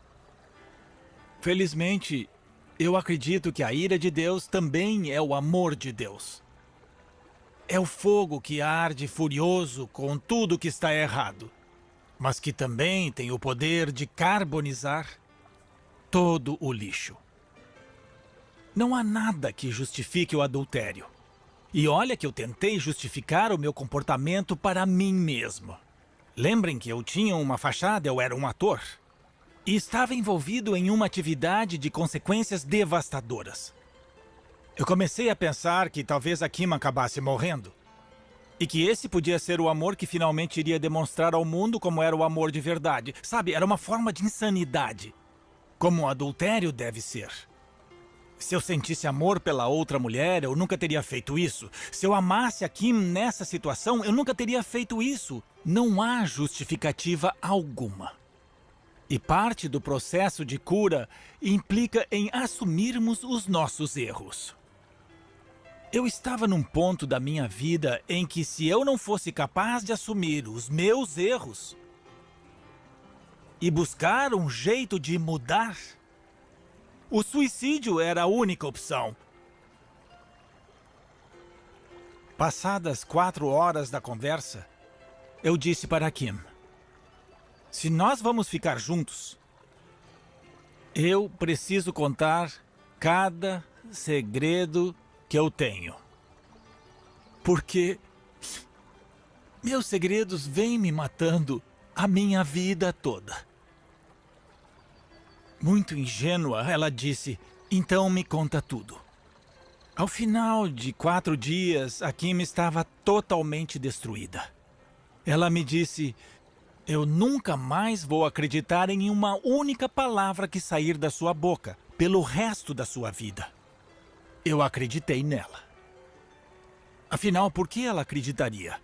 Felizmente, eu acredito que a ira de Deus também é o amor de Deus. É o fogo que arde furioso com tudo que está errado, mas que também tem o poder de carbonizar todo o lixo. Não há nada que justifique o adultério. E olha que eu tentei justificar o meu comportamento para mim mesmo. Lembrem que eu tinha uma fachada, eu era um ator. e estava envolvido em uma atividade de consequências devastadoras. Eu comecei a pensar que talvez a Kim acabasse morrendo. E que esse podia ser o amor que finalmente iria demonstrar ao mundo como era o amor de verdade. Sabe, era uma forma de insanidade. Como o adultério deve ser. Se eu sentisse amor pela outra mulher, eu nunca teria feito isso. Se eu amasse a Kim nessa situação, eu nunca teria feito isso. Não há justificativa alguma. E parte do processo de cura implica em assumirmos os nossos erros. Eu estava num ponto da minha vida em que, se eu não fosse capaz de assumir os meus erros e buscar um jeito de mudar, o suicídio era a única opção. Passadas 4 horas da conversa, eu disse para Kim: se nós vamos ficar juntos, eu preciso contar cada segredo que eu tenho. Porque meus segredos vêm me matando a minha vida toda. Muito ingênua, ela disse: então me conta tudo. Ao final de 4 dias, a Kim estava totalmente destruída. Ela me disse: eu nunca mais vou acreditar em uma única palavra que sair da sua boca pelo resto da sua vida. Eu acreditei nela. Afinal, por que ela acreditaria?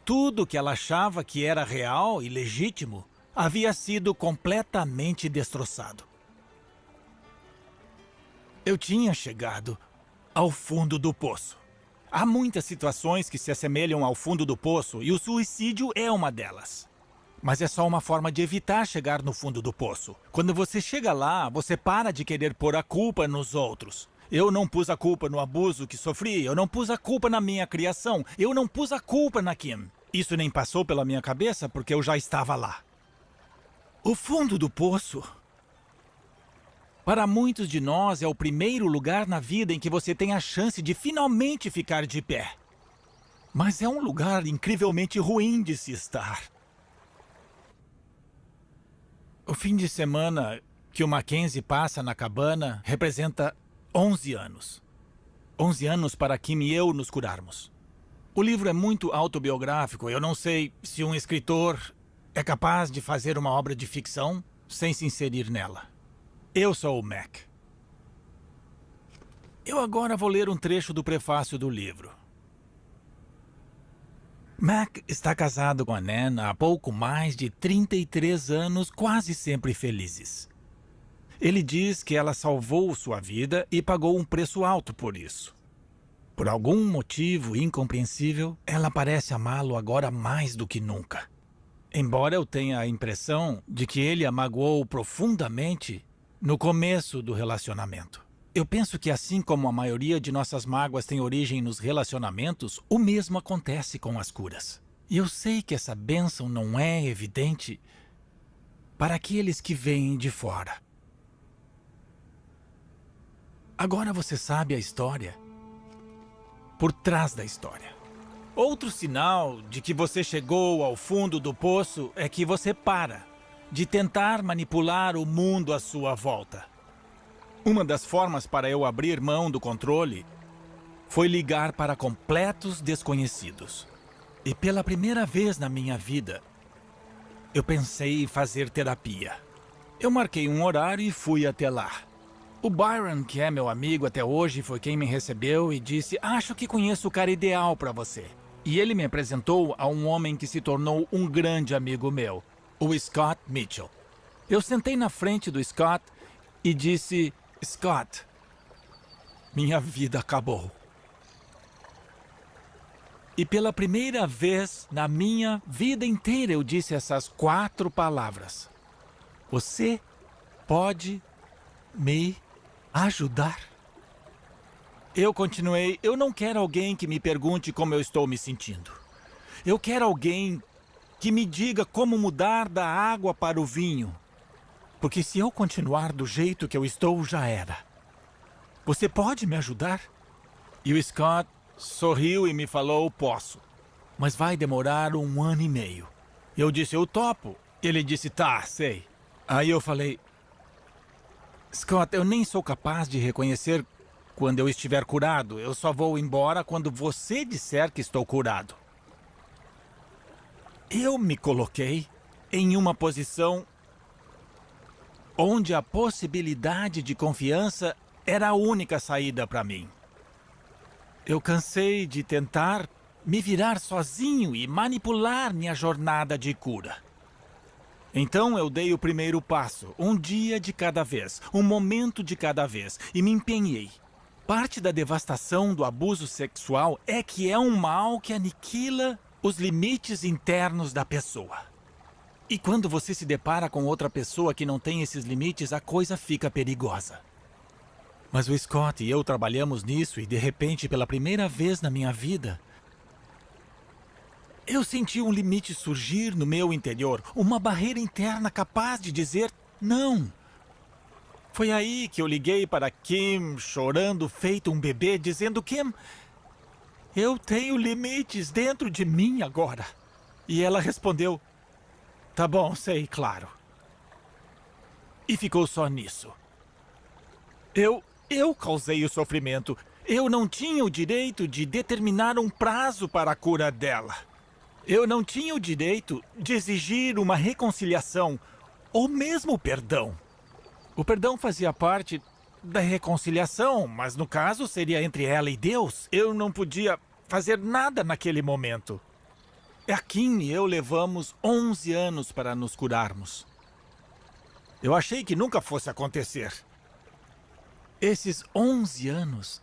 Tudo que ela achava que era real e legítimo havia sido completamente destroçado. Eu tinha chegado ao fundo do poço. Há muitas situações que se assemelham ao fundo do poço e o suicídio é uma delas. Mas é só uma forma de evitar chegar no fundo do poço. Quando você chega lá, você para de querer pôr a culpa nos outros. Eu não pus a culpa no abuso que sofri, eu não pus a culpa na minha criação, eu não pus a culpa na Kim. Isso nem passou pela minha cabeça porque eu já estava lá. O fundo do poço, para muitos de nós, é o primeiro lugar na vida em que você tem a chance de finalmente ficar de pé. Mas é um lugar incrivelmente ruim de se estar. O fim de semana que o Mackenzie passa na cabana representa 11 anos. 11 anos para Kim e eu nos curarmos. O livro é muito autobiográfico. Eu não sei se um escritor é capaz de fazer uma obra de ficção sem se inserir nela. Eu sou o Mac. Eu agora vou ler um trecho do prefácio do livro. Mac está casado com a Nan há pouco mais de 33 anos, quase sempre felizes. Ele diz que ela salvou sua vida e pagou um preço alto por isso. Por algum motivo incompreensível, ela parece amá-lo agora mais do que nunca. Embora eu tenha a impressão de que ele a magoou profundamente no começo do relacionamento. Eu penso que, assim como a maioria de nossas mágoas tem origem nos relacionamentos, o mesmo acontece com as curas. E eu sei que essa bênção não é evidente para aqueles que vêm de fora. Agora você sabe a história por trás da história. Outro sinal de que você chegou ao fundo do poço é que você para de tentar manipular o mundo à sua volta. Uma das formas para eu abrir mão do controle foi ligar para completos desconhecidos. E pela primeira vez na minha vida, eu pensei em fazer terapia. Eu marquei um horário e fui até lá. O Byron, que é meu amigo até hoje, foi quem me recebeu e disse: acho que conheço o cara ideal para você. E ele me apresentou a um homem que se tornou um grande amigo meu, o Scott Mitchell. Eu sentei na frente do Scott e disse: Scott, minha vida acabou. E pela primeira vez na minha vida inteira eu disse essas 4 palavras: você pode me ajudar? Eu continuei: eu não quero alguém que me pergunte como eu estou me sentindo. Eu quero alguém que me diga como mudar da água para o vinho. Porque se eu continuar do jeito que eu estou, já era. Você pode me ajudar? E o Scott sorriu e me falou: posso. Mas vai demorar 1 ano e meio. Eu disse: eu topo. Ele disse: tá, sei. Aí eu falei, Scott, eu nem sou capaz de reconhecer quando eu estiver curado. Eu só vou embora quando você disser que estou curado. Eu me coloquei em uma posição onde a possibilidade de confiança era a única saída para mim. Eu cansei de tentar me virar sozinho e manipular minha jornada de cura. Então eu dei o primeiro passo, um dia de cada vez, um momento de cada vez, e me empenhei. Parte da devastação do abuso sexual é que é um mal que aniquila os limites internos da pessoa. E quando você se depara com outra pessoa que não tem esses limites, a coisa fica perigosa. Mas o Scott e eu trabalhamos nisso e, de repente, pela primeira vez na minha vida, eu senti um limite surgir no meu interior, uma barreira interna capaz de dizer não. Foi aí que eu liguei para Kim, chorando feito um bebê, dizendo: Kim, eu tenho limites dentro de mim agora. E ela respondeu: tá bom, sei, claro. E ficou só nisso. Eu causei o sofrimento. Eu não tinha o direito de determinar um prazo para a cura dela. Eu não tinha o direito de exigir uma reconciliação ou mesmo perdão. O perdão fazia parte da reconciliação, mas no caso seria entre ela e Deus. Eu não podia fazer nada naquele momento. A Kim e eu levamos 11 anos para nos curarmos. Eu achei que nunca fosse acontecer. Esses 11 anos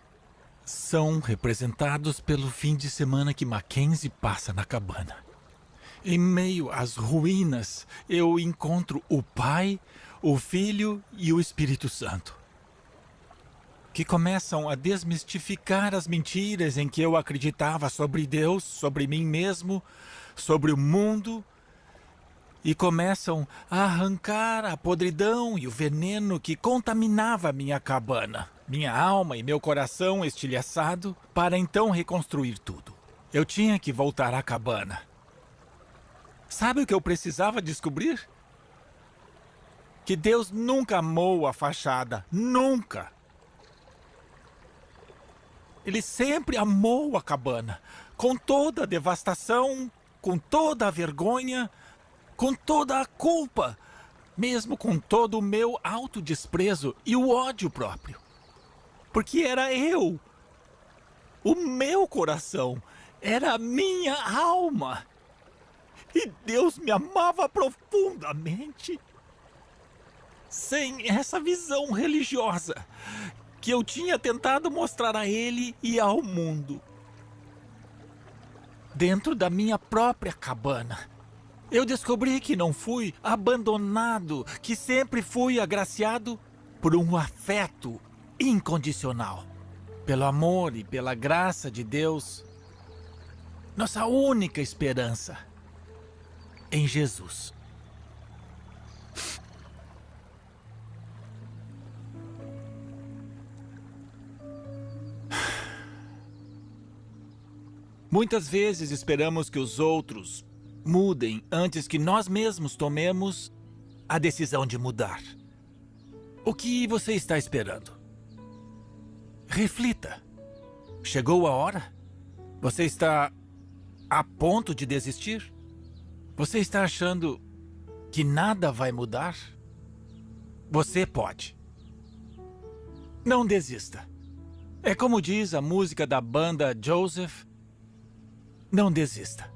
são representados pelo fim de semana que Mackenzie passa na cabana. Em meio às ruínas, eu encontro o Pai, o Filho e o Espírito Santo, que começam a desmistificar as mentiras em que eu acreditava sobre Deus, sobre mim mesmo, sobre o mundo, e começam a arrancar a podridão e o veneno que contaminava minha cabana, minha alma e meu coração estilhaçado, para então reconstruir tudo. Eu tinha que voltar à cabana. Sabe o que eu precisava descobrir? Que Deus nunca amou a fachada. Nunca! Ele sempre amou a cabana. Com toda a devastação, com toda a vergonha, com toda a culpa, mesmo com todo o meu autodesprezo e o ódio próprio. Porque era eu. O meu coração. Era a minha alma. E Deus me amava profundamente. Sem essa visão religiosa que eu tinha tentado mostrar a Ele e ao mundo. Dentro da minha própria cabana, eu descobri que não fui abandonado, que sempre fui agraciado por um afeto incondicional. Pelo amor e pela graça de Deus, nossa única esperança em Jesus. Muitas vezes esperamos que os outros mudem antes que nós mesmos tomemos a decisão de mudar. O que você está esperando? Reflita. Chegou a hora? Você está a ponto de desistir? Você está achando que nada vai mudar? Você pode. Não desista. É como diz a música da banda Joseph: não desista.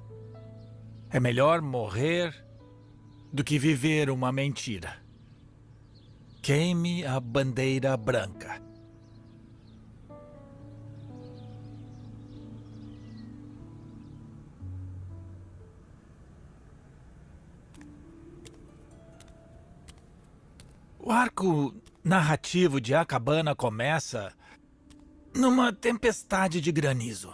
É melhor morrer do que viver uma mentira. Queime a bandeira branca. O arco narrativo de A Cabana começa numa tempestade de granizo.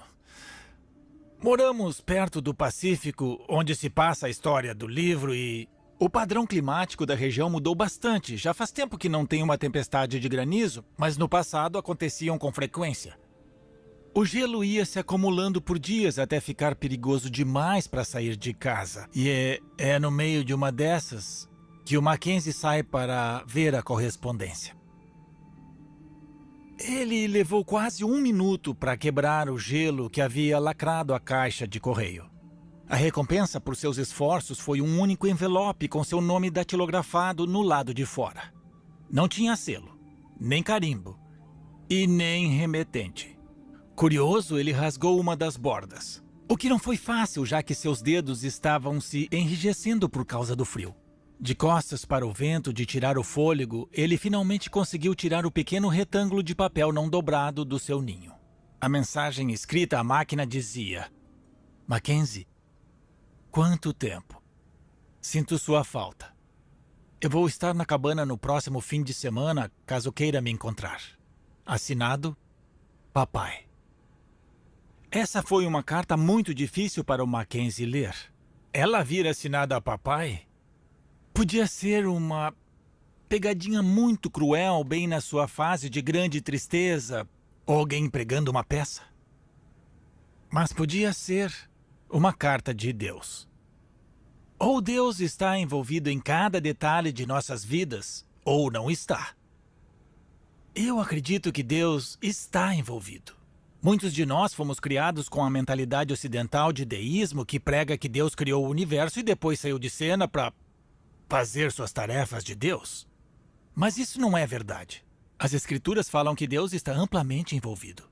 Moramos perto do Pacífico, onde se passa a história do livro, e o padrão climático da região mudou bastante. Já faz tempo que não tem uma tempestade de granizo, mas no passado aconteciam com frequência. O gelo ia se acumulando por dias até ficar perigoso demais para sair de casa. E é no meio de uma dessas que o Mackenzie sai para ver a correspondência. Ele levou quase 1 minuto para quebrar o gelo que havia lacrado a caixa de correio. A recompensa por seus esforços foi um único envelope com seu nome datilografado no lado de fora. Não tinha selo, nem carimbo e nem remetente. Curioso, ele rasgou uma das bordas, o que não foi fácil, já que seus dedos estavam se enrijecendo por causa do frio. De costas para o vento de tirar o fôlego, ele finalmente conseguiu tirar o pequeno retângulo de papel não dobrado do seu ninho. A mensagem escrita à máquina dizia: Mackenzie, quanto tempo? Sinto sua falta. Eu vou estar na cabana no próximo fim de semana, caso queira me encontrar. Assinado, Papai. Essa foi uma carta muito difícil para o Mackenzie ler. Ela vir assinada a Papai podia ser uma pegadinha muito cruel bem na sua fase de grande tristeza, ou alguém pregando uma peça. Mas podia ser uma carta de Deus. Ou Deus está envolvido em cada detalhe de nossas vidas, ou não está. Eu acredito que Deus está envolvido. Muitos de nós fomos criados com a mentalidade ocidental de deísmo que prega que Deus criou o universo e depois saiu de cena para fazer suas tarefas de Deus. Mas isso não é verdade. As Escrituras falam que Deus está amplamente envolvido,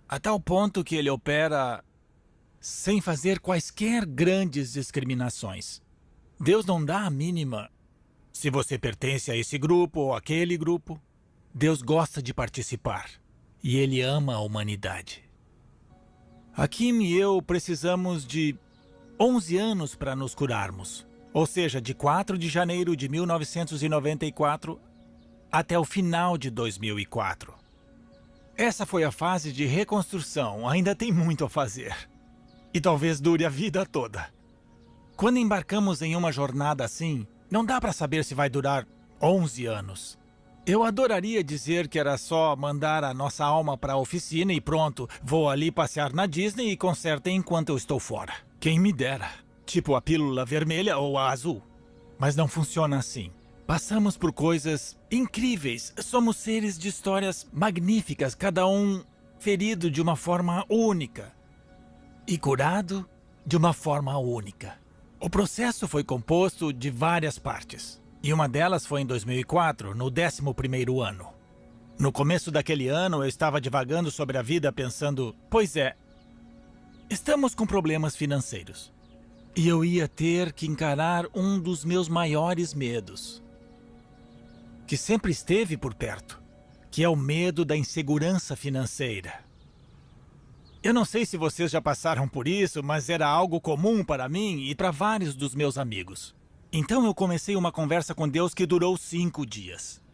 a tal ponto que ele opera sem fazer quaisquer grandes discriminações. Deus não dá a mínima se você pertence a esse grupo ou aquele grupo. Deus gosta de participar e ele ama a humanidade. A Kim e eu precisamos de 11 anos para nos curarmos. Ou seja, de 4 de janeiro de 1994 até o final de 2004. Essa foi a fase de reconstrução, ainda tem muito a fazer. E talvez dure a vida toda. Quando embarcamos em uma jornada assim, não dá para saber se vai durar 11 anos. Eu adoraria dizer que era só mandar a nossa alma para a oficina e pronto, vou ali passear na Disney e consertem enquanto eu estou fora. Quem me dera. Tipo a pílula vermelha ou a azul. Mas não funciona assim. Passamos por coisas incríveis. Somos seres de histórias magníficas, cada um ferido de uma forma única e curado de uma forma única. O processo foi composto de várias partes. E uma delas foi em 2004, no 11º ano. No começo daquele ano, eu estava divagando sobre a vida pensando, pois é, estamos com problemas financeiros. E eu ia ter que encarar um dos meus maiores medos, que sempre esteve por perto, que é o medo da insegurança financeira. Eu não sei se vocês já passaram por isso, mas era algo comum para mim e para vários dos meus amigos. Então eu comecei uma conversa com Deus que durou 5 dias.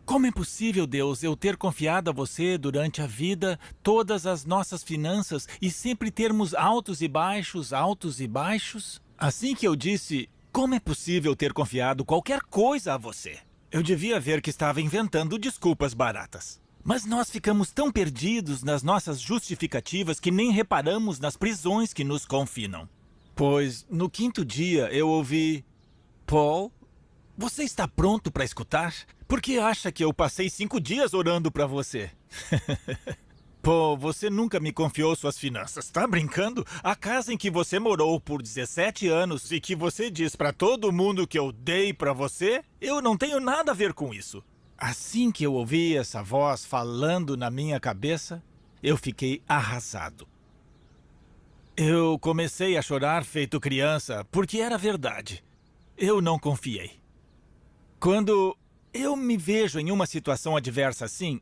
Como é possível, Deus, eu ter confiado a você durante a vida todas as nossas finanças e sempre termos altos e baixos, altos e baixos? Assim que eu disse, como é possível ter confiado qualquer coisa a você? Eu devia ver que estava inventando desculpas baratas. Mas nós ficamos tão perdidos nas nossas justificativas que nem reparamos nas prisões que nos confinam. Pois, no 5º dia, eu ouvi: Paul, você está pronto para escutar? Por que acha que eu passei 5 dias orando para você? Pô, você nunca me confiou suas finanças, tá brincando? A casa em que você morou por 17 anos e que você diz para todo mundo que eu dei para você, eu não tenho nada a ver com isso. Assim que eu ouvi essa voz falando na minha cabeça, eu fiquei arrasado. Eu comecei a chorar feito criança, porque era verdade. Eu não confiei. Quando eu me vejo em uma situação adversa assim,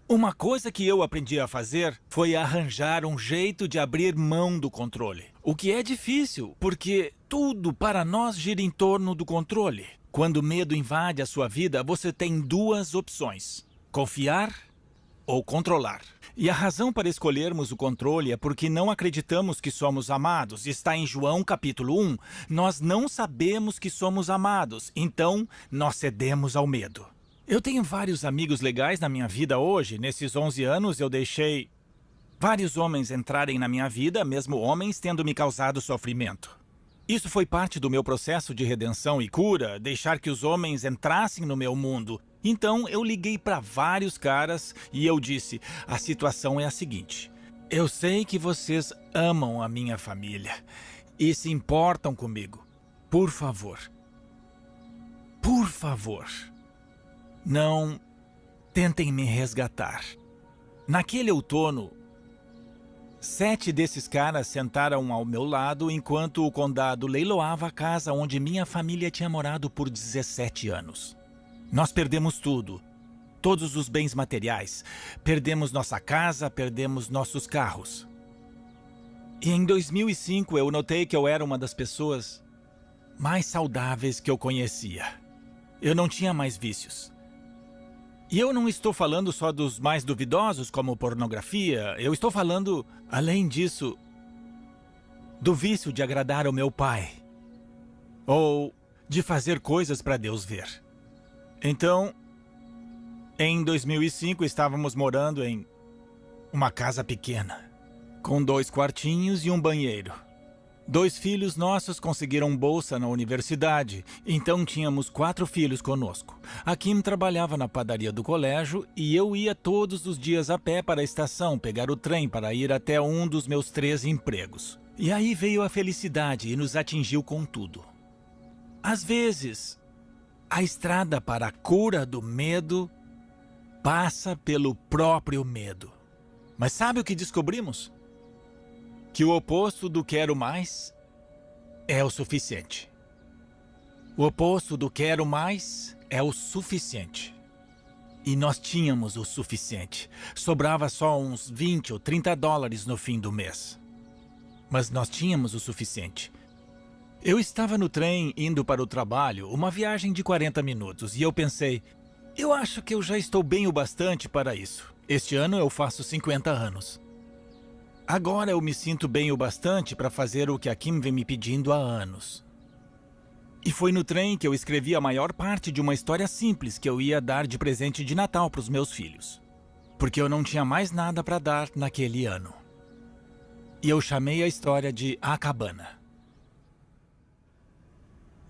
uma coisa que eu aprendi a fazer foi arranjar um jeito de abrir mão do controle. O que é difícil, porque tudo para nós gira em torno do controle. Quando o medo invade a sua vida, você tem 2 opções: confiar ou controlar. E a razão para escolhermos o controle é porque não acreditamos que somos amados. Está em João capítulo 1. Nós não sabemos que somos amados, então nós cedemos ao medo. Eu tenho vários amigos legais na minha vida hoje. Nesses 11 anos eu deixei vários homens entrarem na minha vida, mesmo homens tendo me causado sofrimento. Isso foi parte do meu processo de redenção e cura, deixar que os homens entrassem no meu mundo. Então eu liguei para vários caras e eu disse: a situação é a seguinte. Eu sei que vocês amam a minha família e se importam comigo. Por favor, não tentem me resgatar. Naquele outono, 7 desses caras sentaram ao meu lado enquanto o condado leiloava a casa onde minha família tinha morado por 17 anos. Nós perdemos tudo, todos os bens materiais. Perdemos nossa casa, perdemos nossos carros. E em 2005 eu notei que eu era uma das pessoas mais saudáveis que eu conhecia. Eu não tinha mais vícios. E eu não estou falando só dos mais duvidosos, como pornografia. Eu estou falando, além disso, do vício de agradar ao meu pai. Ou de fazer coisas para Deus ver. Então, em 2005, estávamos morando em uma casa pequena, com 2 quartinhos e um banheiro. 2 filhos nossos conseguiram bolsa na universidade, então tínhamos 4 filhos conosco. A Kim trabalhava na padaria do colégio e eu ia todos os dias a pé para a estação pegar o trem para ir até um dos meus 3 empregos. E aí veio a felicidade e nos atingiu com tudo. Às vezes, a estrada para a cura do medo passa pelo próprio medo. Mas sabe o que descobrimos? Que o oposto do quero mais é o suficiente. O oposto do quero mais é o suficiente. E nós tínhamos o suficiente. Sobrava só uns 20 ou 30 dólares no fim do mês. Mas nós tínhamos o suficiente. Eu estava no trem indo para o trabalho, uma viagem de 40 minutos, e eu pensei, eu acho que eu já estou bem o bastante para isso. Este ano eu faço 50 anos. Agora eu me sinto bem o bastante para fazer o que a Kim vem me pedindo há anos. E foi no trem que eu escrevi a maior parte de uma história simples que eu ia dar de presente de Natal para os meus filhos. Porque eu não tinha mais nada para dar naquele ano. E eu chamei a história de A Cabana.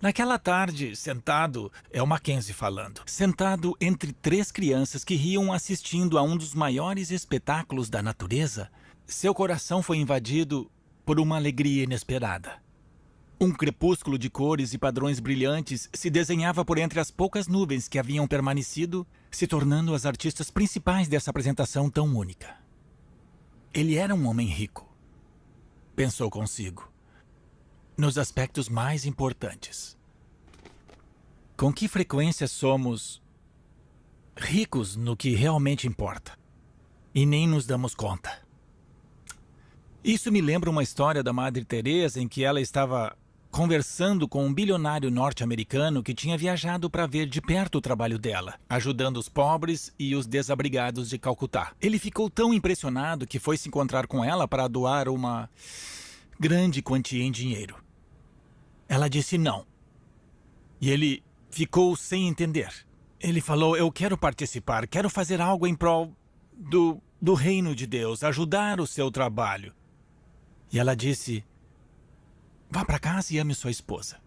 Naquela tarde, sentado, é o Mackenzie falando, sentado entre 3 crianças que riam assistindo a um dos maiores espetáculos da natureza, seu coração foi invadido por uma alegria inesperada. Um crepúsculo de cores e padrões brilhantes se desenhava por entre as poucas nuvens que haviam permanecido, se tornando as artistas principais dessa apresentação tão única. Ele era um homem rico, pensou consigo, nos aspectos mais importantes. Com que frequência somos ricos no que realmente importa e nem nos damos conta? Isso me lembra uma história da Madre Teresa em que ela estava conversando com um bilionário norte-americano que tinha viajado para ver de perto o trabalho dela, ajudando os pobres e os desabrigados de Calcutá. Ele ficou tão impressionado que foi se encontrar com ela para doar uma grande quantia em dinheiro. Ela disse não. E ele ficou sem entender. Ele falou, eu quero participar, quero fazer algo em prol do reino de Deus, ajudar o seu trabalho. E ela disse, vá para casa e ame sua esposa.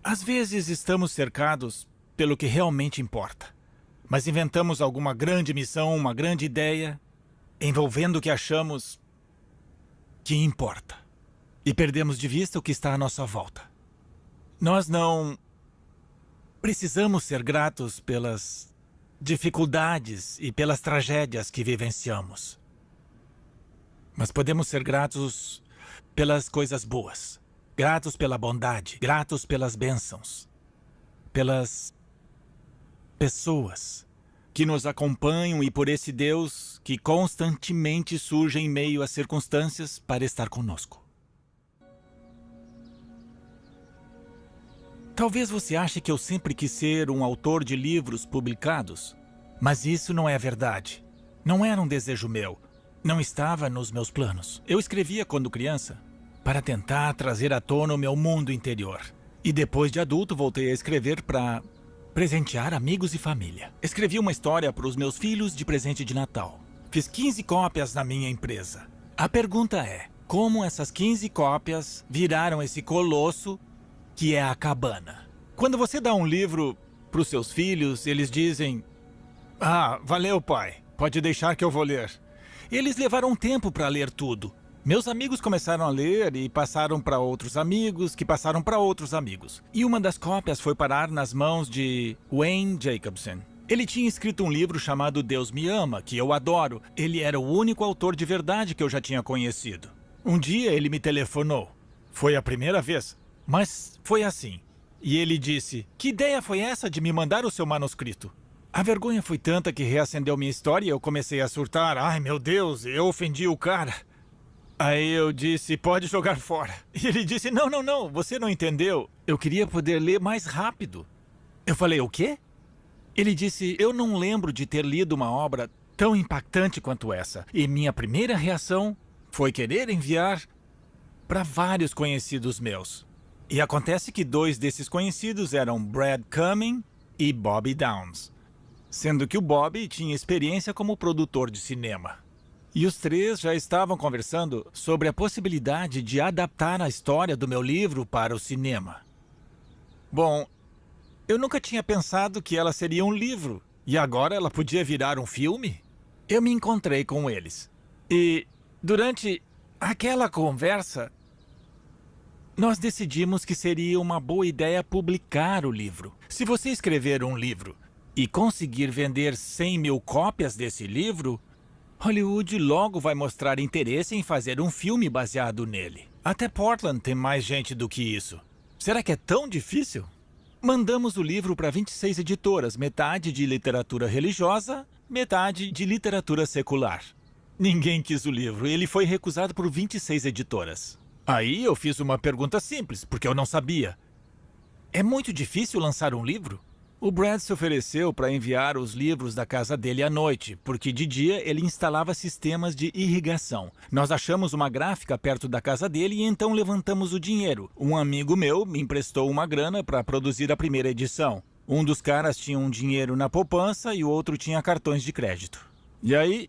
Às vezes estamos cercados pelo que realmente importa, mas inventamos alguma grande missão, uma grande ideia, envolvendo o que achamos que importa. E perdemos de vista o que está à nossa volta. Nós não precisamos ser gratos pelas dificuldades e pelas tragédias que vivenciamos. Mas podemos ser gratos pelas coisas boas, gratos pela bondade, gratos pelas bênçãos, pelas pessoas que nos acompanham e por esse Deus que constantemente surge em meio às circunstâncias para estar conosco. Talvez você ache que eu sempre quis ser um autor de livros publicados, mas isso não é verdade. Não era um desejo meu. Não estava nos meus planos. Eu escrevia quando criança para tentar trazer à tona o meu mundo interior. E depois de adulto voltei a escrever para presentear amigos e família. Escrevi uma história para os meus filhos de presente de Natal. Fiz 15 cópias na minha empresa. A pergunta é, como essas 15 cópias viraram esse colosso que é a cabana. Quando você dá um livro para os seus filhos, eles dizem: "Ah, valeu, pai. Pode deixar que eu vou ler." Eles levaram tempo para ler tudo. Meus amigos começaram a ler e passaram para outros amigos, que passaram para outros amigos. E uma das cópias foi parar nas mãos de Wayne Jacobsen. Ele tinha escrito um livro chamado Deus Me Ama, que eu adoro. Ele era o único autor de verdade que eu já tinha conhecido. Um dia ele me telefonou. Foi a primeira vez, mas foi assim. E ele disse: "Que ideia foi essa de me mandar o seu manuscrito?" A vergonha foi tanta que reacendeu minha história e eu comecei a surtar. Ai, meu Deus, eu ofendi o cara. Aí eu disse: "Pode jogar fora." E ele disse: Não, você não entendeu. Eu queria poder ler mais rápido." Eu falei: "O quê?" Ele disse: "Eu não lembro de ter lido uma obra tão impactante quanto essa." E minha primeira reação foi querer enviar para vários conhecidos meus. E acontece que 2 desses conhecidos eram Brad Cumming e Bobby Downs, sendo que o Bobby tinha experiência como produtor de cinema. E os 3 já estavam conversando sobre a possibilidade de adaptar a história do meu livro para o cinema. Bom, eu nunca tinha pensado que ela seria um livro, e agora ela podia virar um filme? Eu me encontrei com eles. E durante aquela conversa, nós decidimos que seria uma boa ideia publicar o livro. Se você escrever um livro e conseguir vender 100 mil cópias desse livro, Hollywood logo vai mostrar interesse em fazer um filme baseado nele. Até Portland tem mais gente do que isso. Será que é tão difícil? Mandamos o livro para 26 editoras, metade de literatura religiosa, metade de literatura secular. Ninguém quis o livro, ele foi recusado por 26 editoras. Aí eu fiz uma pergunta simples, porque eu não sabia. É muito difícil lançar um livro? O Brad se ofereceu para enviar os livros da casa dele à noite, porque de dia ele instalava sistemas de irrigação. Nós achamos uma gráfica perto da casa dele e então levantamos o dinheiro. Um amigo meu me emprestou uma grana para produzir a primeira edição. Um dos caras tinha um dinheiro na poupança e o outro tinha cartões de crédito. E aí,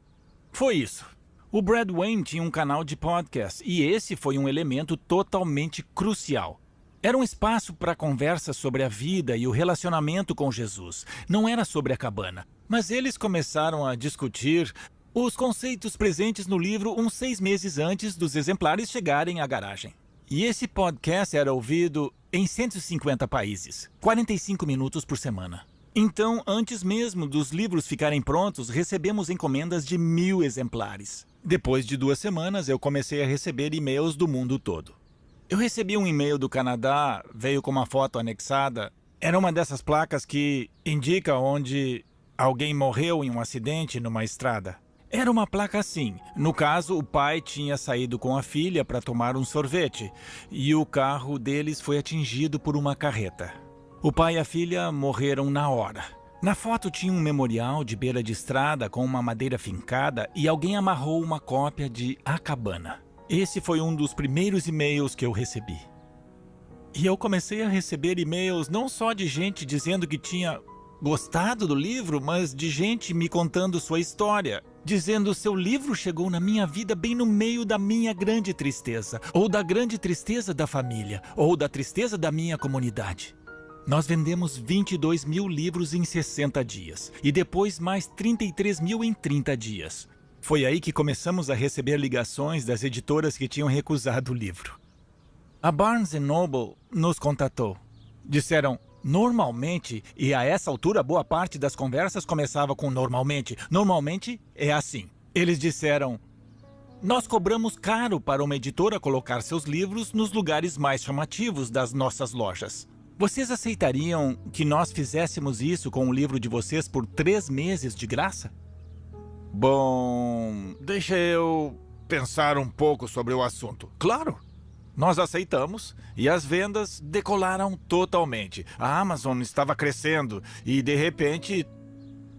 foi isso. O Brad Wayne tinha um canal de podcast e esse foi um elemento totalmente crucial. Era um espaço para conversa sobre a vida e o relacionamento com Jesus. Não era sobre a cabana. Mas eles começaram a discutir os conceitos presentes no livro uns 6 meses antes dos exemplares chegarem à garagem. E esse podcast era ouvido em 150 países, 45 minutos por semana. Então, antes mesmo dos livros ficarem prontos, recebemos encomendas de 1000 exemplares. Depois de 2 semanas, eu comecei a receber e-mails do mundo todo. Eu recebi um e-mail do Canadá, veio com uma foto anexada. Era uma dessas placas que indica onde alguém morreu em um acidente numa estrada. Era uma placa assim. No caso, o pai tinha saído com a filha para tomar um sorvete e o carro deles foi atingido por uma carreta. O pai e a filha morreram na hora. Na foto tinha um memorial de beira de estrada com uma madeira fincada e alguém amarrou uma cópia de A Cabana. Esse foi um dos primeiros e-mails que eu recebi. E eu comecei a receber e-mails não só de gente dizendo que tinha gostado do livro, mas de gente me contando sua história, dizendo: "Seu livro chegou na minha vida bem no meio da minha grande tristeza, ou da grande tristeza da família, ou da tristeza da minha comunidade." Nós vendemos 22 mil livros em 60 dias, e depois mais 33 mil em 30 dias. Foi aí que começamos a receber ligações das editoras que tinham recusado o livro. A Barnes & Noble nos contatou. Disseram: "Normalmente", e a essa altura boa parte das conversas começava com normalmente. Normalmente é assim. Eles disseram: "Nós cobramos caro para uma editora colocar seus livros nos lugares mais chamativos das nossas lojas. Vocês aceitariam que nós fizéssemos isso com o livro de vocês por 3 meses de graça?" Bom, deixa eu pensar um pouco sobre o assunto. Claro, nós aceitamos e as vendas decolaram totalmente. A Amazon estava crescendo e, de repente,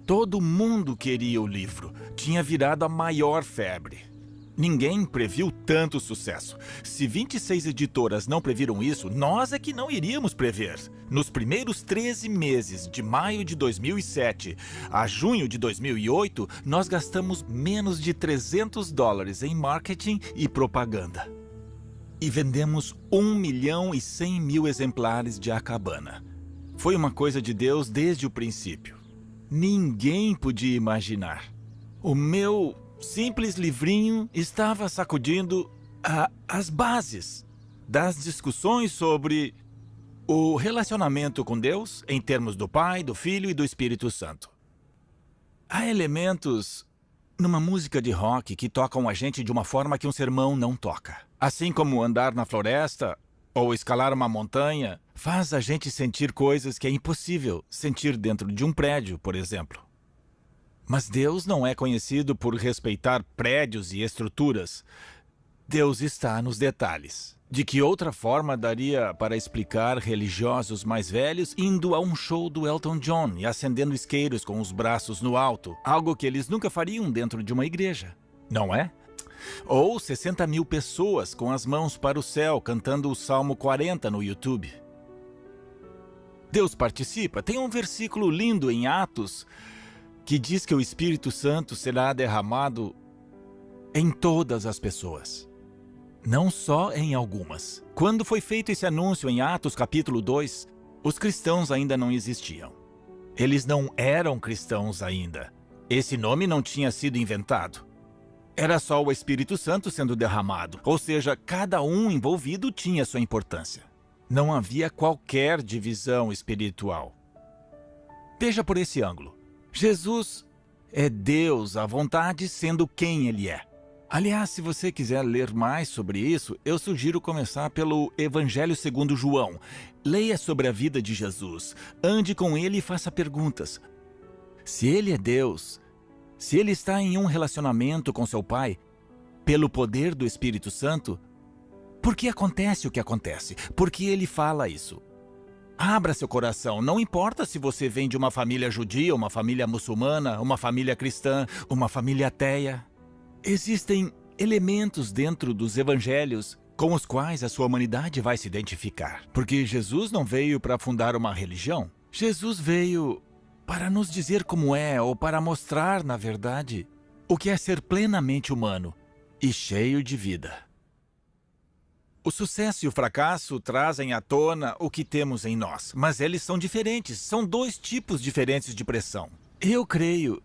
todo mundo queria o livro. Tinha virado a maior febre. Ninguém previu tanto sucesso. Se 26 editoras não previram isso, nós é que não iríamos prever. Nos primeiros 13 meses, de maio de 2007 a junho de 2008, nós gastamos menos de $300 em marketing e propaganda. E vendemos 1.100.000 exemplares de A Cabana. Foi uma coisa de Deus desde o princípio. Ninguém podia imaginar. O meu simples livrinho estava sacudindo as bases das discussões sobre o relacionamento com Deus em termos do Pai, do Filho e do Espírito Santo. Há elementos numa música de rock que tocam a gente de uma forma que um sermão não toca. Assim como andar na floresta ou escalar uma montanha faz a gente sentir coisas que é impossível sentir dentro de um prédio, por exemplo. Mas Deus não é conhecido por respeitar prédios e estruturas. Deus está nos detalhes. De que outra forma daria para explicar religiosos mais velhos indo a um show do Elton John e acendendo isqueiros com os braços no alto? Algo que eles nunca fariam dentro de uma igreja, não é? Ou 60.000 pessoas com as mãos para o céu cantando o Salmo 40 no YouTube. Deus participa. Tem um versículo lindo em Atos que diz que o Espírito Santo será derramado em todas as pessoas, não só em algumas. Quando foi feito esse anúncio em Atos capítulo 2, os cristãos ainda não existiam. Eles não eram cristãos ainda. Esse nome não tinha sido inventado. Era só o Espírito Santo sendo derramado, ou seja, cada um envolvido tinha sua importância. Não havia qualquer divisão espiritual. Veja por esse ângulo. Jesus é Deus à vontade, sendo quem Ele é. Aliás, se você quiser ler mais sobre isso, eu sugiro começar pelo Evangelho segundo João. Leia sobre a vida de Jesus, ande com Ele e faça perguntas. Se Ele é Deus, se Ele está em um relacionamento com seu Pai, pelo poder do Espírito Santo, por que acontece o que acontece? Por que Ele fala isso? Abra seu coração, não importa se você vem de uma família judia, uma família muçulmana, uma família cristã, uma família ateia. Existem elementos dentro dos evangelhos com os quais a sua humanidade vai se identificar. Porque Jesus não veio para fundar uma religião. Jesus veio para nos dizer como é, ou para mostrar, na verdade, o que é ser plenamente humano e cheio de vida. O sucesso e o fracasso trazem à tona o que temos em nós, mas eles são diferentes, são dois tipos diferentes de pressão. Eu creio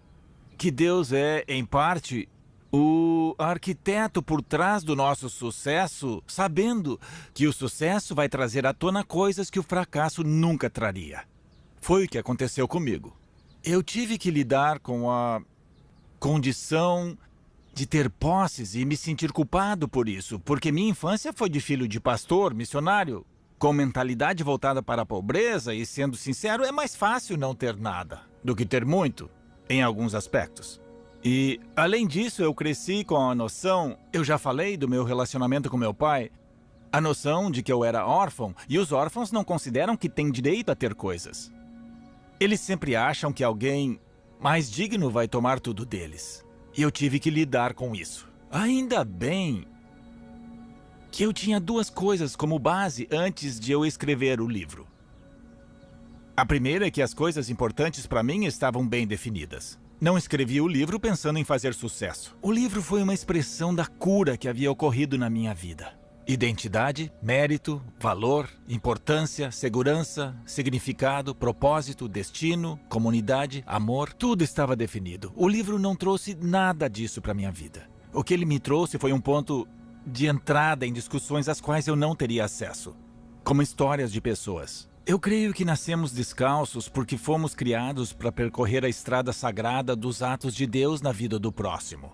que Deus é, em parte, o arquiteto por trás do nosso sucesso, sabendo que o sucesso vai trazer à tona coisas que o fracasso nunca traria. Foi o que aconteceu comigo. Eu tive que lidar com a condição de ter posses e me sentir culpado por isso, porque minha infância foi de filho de pastor, missionário, com mentalidade voltada para a pobreza e, sendo sincero, é mais fácil não ter nada do que ter muito, em alguns aspectos. E, além disso, eu cresci com a noção, eu já falei do meu relacionamento com meu pai, a noção de que eu era órfão, e os órfãos não consideram que têm direito a ter coisas. Eles sempre acham que alguém mais digno vai tomar tudo deles. E eu tive que lidar com isso. Ainda bem que eu tinha duas coisas como base antes de eu escrever o livro. A primeira é que as coisas importantes para mim estavam bem definidas. Não escrevi o livro pensando em fazer sucesso. O livro foi uma expressão da cura que havia ocorrido na minha vida. Identidade, mérito, valor, importância, segurança, significado, propósito, destino, comunidade, amor, tudo estava definido. O livro não trouxe nada disso para minha vida. O que ele me trouxe foi um ponto de entrada em discussões às quais eu não teria acesso, como histórias de pessoas. Eu creio que nascemos descalços porque fomos criados para percorrer a estrada sagrada dos atos de Deus na vida do próximo.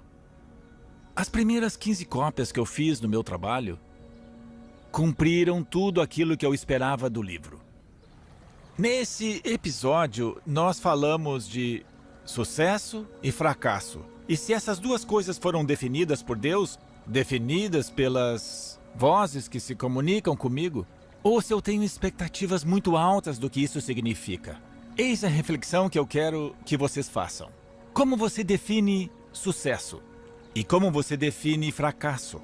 As primeiras 15 cópias que eu fiz no meu trabalho cumpriram tudo aquilo que eu esperava do livro. Nesse episódio, nós falamos de sucesso e fracasso. E se essas duas coisas foram definidas por Deus, definidas pelas vozes que se comunicam comigo, ou se eu tenho expectativas muito altas do que isso significa. Eis a reflexão que eu quero que vocês façam. Como você define sucesso? E como você define fracasso?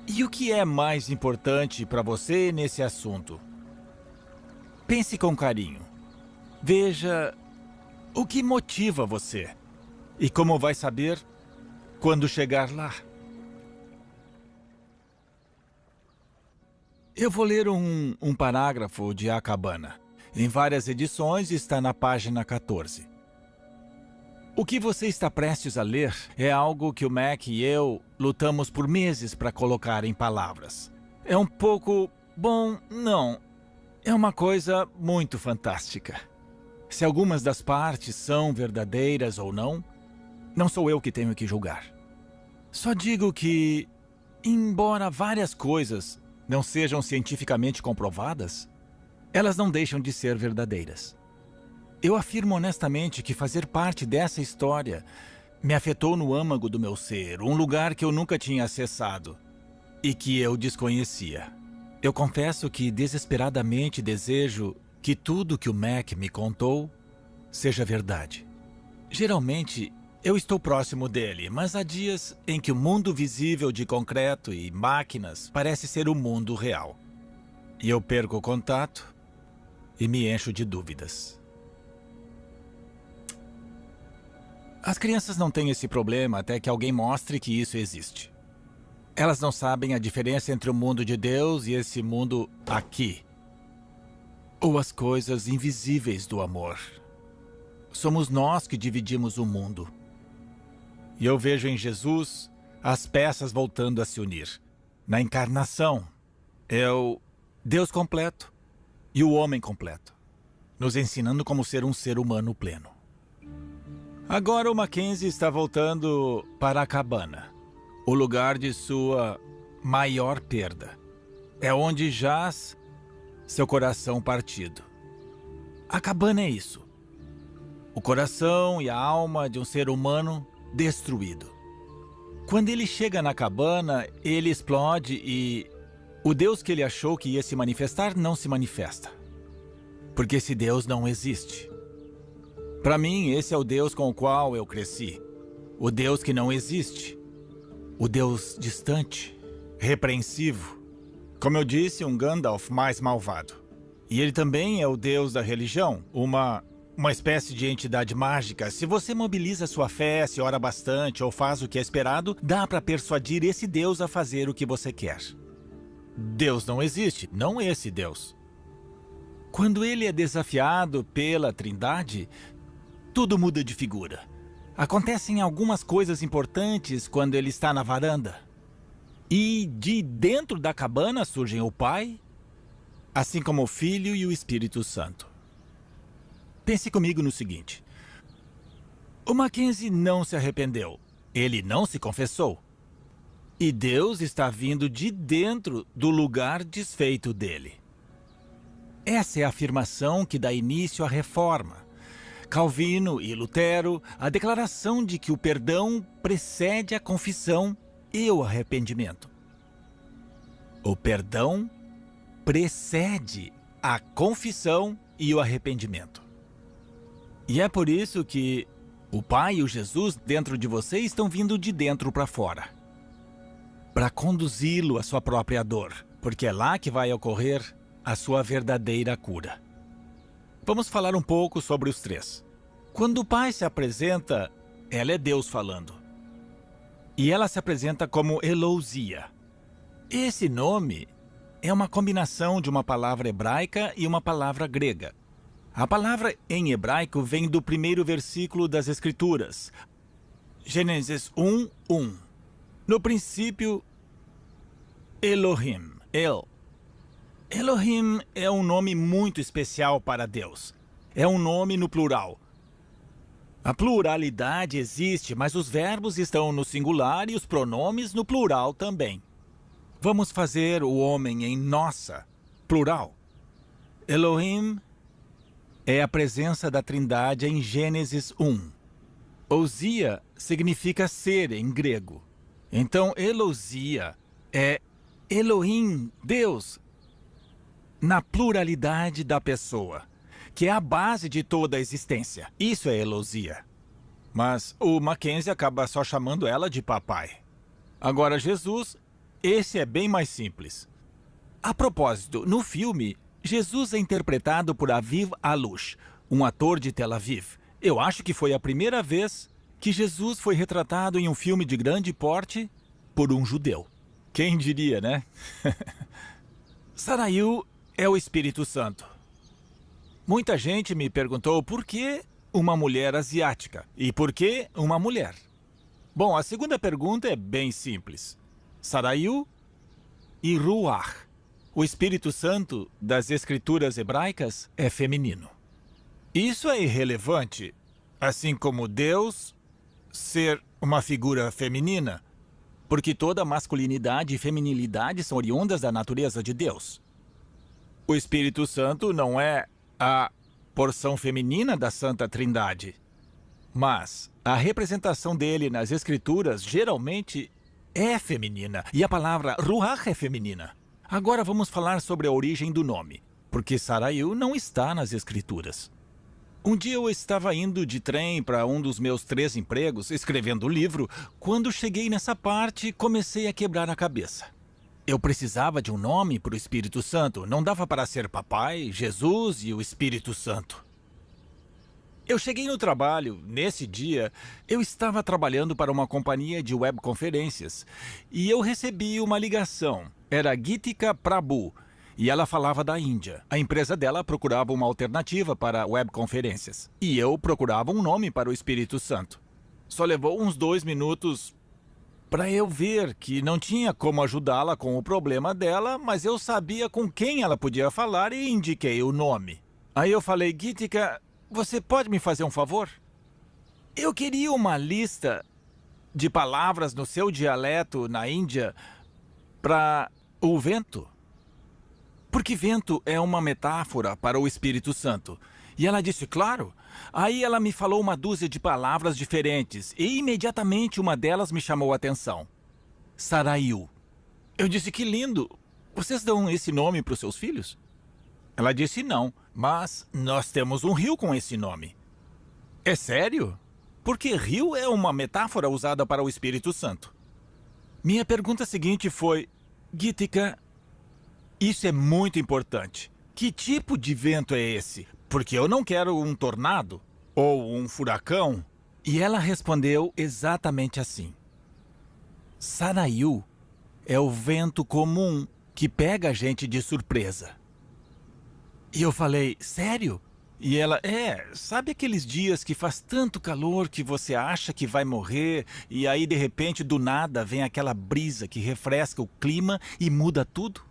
E o que é mais importante para você nesse assunto? Pense com carinho. Veja o que motiva você. E como vai saber quando chegar lá? Eu vou ler um parágrafo de A Cabana. Em várias edições está na página 14. O que você está prestes a ler é algo que o Mac e eu lutamos por meses para colocar em palavras. É um pouco... bom, não. É uma coisa muito fantástica. Se algumas das partes são verdadeiras ou não, não sou eu que tenho que julgar. Só digo que, embora várias coisas não sejam cientificamente comprovadas, elas não deixam de ser verdadeiras. Eu afirmo honestamente que fazer parte dessa história me afetou no âmago do meu ser, um lugar que eu nunca tinha acessado e que eu desconhecia. Eu confesso que desesperadamente desejo que tudo que o Mac me contou seja verdade. Geralmente, eu estou próximo dele, mas há dias em que o mundo visível de concreto e máquinas parece ser o mundo real. E eu perco o contato e me encho de dúvidas. As crianças não têm esse problema até que alguém mostre que isso existe. Elas não sabem a diferença entre o mundo de Deus e esse mundo aqui. Ou as coisas invisíveis do amor. Somos nós que dividimos o mundo. E eu vejo em Jesus as peças voltando a se unir. Na encarnação, é o Deus completo e o homem completo, nos ensinando como ser um ser humano pleno. Agora o Mackenzie está voltando para a cabana, o lugar de sua maior perda. É onde jaz seu coração partido. A cabana é isso. O coração e a alma de um ser humano destruído. Quando ele chega na cabana, ele explode e o Deus que ele achou que ia se manifestar não se manifesta. Porque esse Deus não existe. Para mim, esse é o Deus com o qual eu cresci. O Deus que não existe. O Deus distante, repreensivo. Como eu disse, um Gandalf mais malvado. E ele também é o Deus da religião, uma espécie de entidade mágica. Se você mobiliza sua fé, se ora bastante ou faz o que é esperado, dá para persuadir esse Deus a fazer o que você quer. Deus não existe, não esse Deus. Quando ele é desafiado pela Trindade, tudo muda de figura. Acontecem algumas coisas importantes quando ele está na varanda. E de dentro da cabana surgem o Pai, assim como o Filho e o Espírito Santo. Pense comigo no seguinte. O Mackenzie não se arrependeu. Ele não se confessou. E Deus está vindo de dentro do lugar desfeito dele. Essa é a afirmação que dá início à reforma. Calvino e Lutero, a declaração de que o perdão precede a confissão e o arrependimento. O perdão precede a confissão e o arrependimento. E é por isso que o Pai e o Jesus dentro de você estão vindo de dentro para fora. Para conduzi-lo à sua própria dor, porque é lá que vai ocorrer a sua verdadeira cura. Vamos falar um pouco sobre os três. Quando o Pai se apresenta, ela é Deus falando. E ela se apresenta como Elousia. Esse nome é uma combinação de uma palavra hebraica e uma palavra grega. A palavra em hebraico vem do primeiro versículo das Escrituras. Gênesis 1:1. No princípio, Elohim. Elohim é um nome muito especial para Deus. É um nome no plural. A pluralidade existe, mas os verbos estão no singular e os pronomes no plural também. Vamos fazer o homem em nossa, plural. Elohim é a presença da Trindade em Gênesis 1. Ousia significa ser em grego. Então, Elousia é Elohim, Deus, na pluralidade da pessoa, que é a base de toda a existência. Isso é Elousia. Mas o Mackenzie acaba só chamando ela de papai. Agora, Jesus, esse é bem mais simples. A propósito, no filme, Jesus é interpretado por Aviv Alush, um ator de Tel Aviv. Eu acho que foi a primeira vez que Jesus foi retratado em um filme de grande porte por um judeu. Quem diria, né? Sarayu é o Espírito Santo. Muita gente me perguntou por que uma mulher asiática e por que uma mulher. Bom, a segunda pergunta é bem simples. Sarayu e Ruach, o Espírito Santo das Escrituras hebraicas, é feminino. Isso é irrelevante, assim como Deus ser uma figura feminina, porque toda masculinidade e feminilidade são oriundas da natureza de Deus. O Espírito Santo não é a porção feminina da Santa Trindade, mas a representação dele nas Escrituras geralmente é feminina, e a palavra Ruach é feminina. Agora vamos falar sobre a origem do nome, porque Sarayu não está nas Escrituras. Um dia eu estava indo de trem para um dos meus 3 empregos, escrevendo o livro. Quando cheguei nessa parte, comecei a quebrar a cabeça. Eu precisava de um nome para o Espírito Santo. Não dava para ser Papai, Jesus e o Espírito Santo. Eu cheguei no trabalho. Nesse dia, eu estava trabalhando para uma companhia de webconferências e eu recebi uma ligação. Era Gitika Prabhu. E ela falava da Índia. A empresa dela procurava uma alternativa para webconferências. E eu procurava um nome para o Espírito Santo. Só levou uns 2 minutos para eu ver que não tinha como ajudá-la com o problema dela, mas eu sabia com quem ela podia falar e indiquei o nome. Aí eu falei, Gitika, você pode me fazer um favor? Eu queria uma lista de palavras no seu dialeto na Índia para o vento. Porque vento é uma metáfora para o Espírito Santo. E ela disse, claro. Aí ela me falou uma dúzia de palavras diferentes e imediatamente uma delas me chamou a atenção. Sarayu. Eu disse, que lindo. Vocês dão esse nome para os seus filhos? Ela disse, não, mas nós temos um rio com esse nome. É sério? Porque rio é uma metáfora usada para o Espírito Santo. Minha pergunta seguinte foi, Gitika, isso é muito importante. Que tipo de vento é esse? Porque eu não quero um tornado ou um furacão. E ela respondeu exatamente assim. Sarayu é o vento comum que pega a gente de surpresa. E eu falei, sério? E ela, sabe aqueles dias que faz tanto calor que você acha que vai morrer e aí de repente do nada vem aquela brisa que refresca o clima e muda tudo?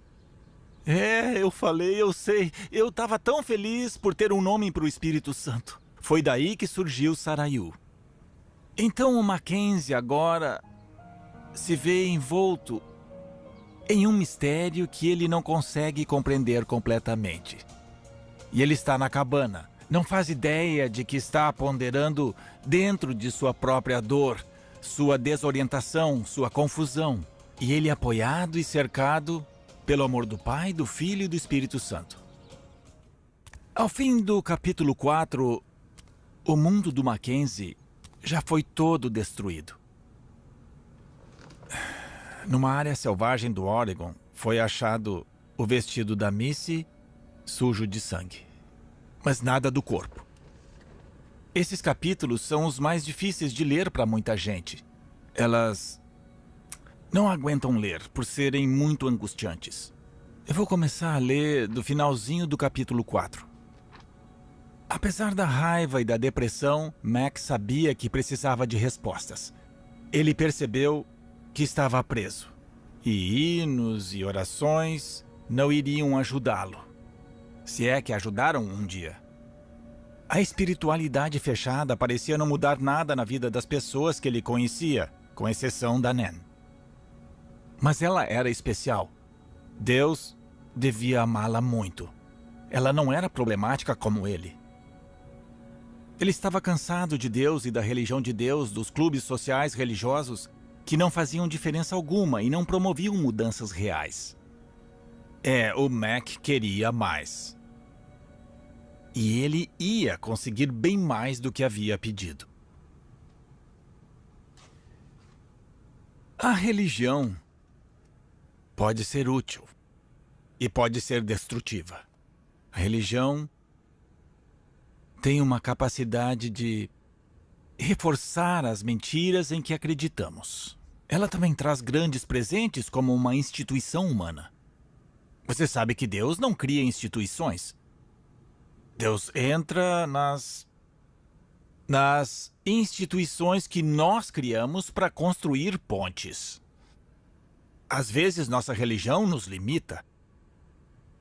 Eu falei, eu sei. Eu estava tão feliz por ter um nome para o Espírito Santo. Foi daí que surgiu Sarayu. Então o Mackenzie agora se vê envolto em um mistério que ele não consegue compreender completamente. E ele está na cabana. Não faz ideia de que está ponderando dentro de sua própria dor, sua desorientação, sua confusão. E ele apoiado e cercado pelo amor do Pai, do Filho e do Espírito Santo. Ao fim do capítulo 4, o mundo do Mackenzie já foi todo destruído. Numa área selvagem do Oregon, foi achado o vestido da Missy sujo de sangue. Mas nada do corpo. Esses capítulos são os mais difíceis de ler para muita gente. Elas não aguentam ler por serem muito angustiantes. Eu vou começar a ler do finalzinho do capítulo 4. Apesar da raiva e da depressão, Mac sabia que precisava de respostas. Ele percebeu que estava preso. E hinos e orações não iriam ajudá-lo. Se é que ajudaram um dia. A espiritualidade fechada parecia não mudar nada na vida das pessoas que ele conhecia, com exceção da Nan. Mas ela era especial. Deus devia amá-la muito. Ela não era problemática como ele. Ele estava cansado de Deus e da religião de Deus, dos clubes sociais religiosos que não faziam diferença alguma e não promoviam mudanças reais. O Mac queria mais. E ele ia conseguir bem mais do que havia pedido. A religião pode ser útil e pode ser destrutiva. A religião tem uma capacidade de reforçar as mentiras em que acreditamos. Ela também traz grandes presentes como uma instituição humana. Você sabe que Deus não cria instituições. Deus entra nas instituições que nós criamos para construir pontes. Às vezes, nossa religião nos limita.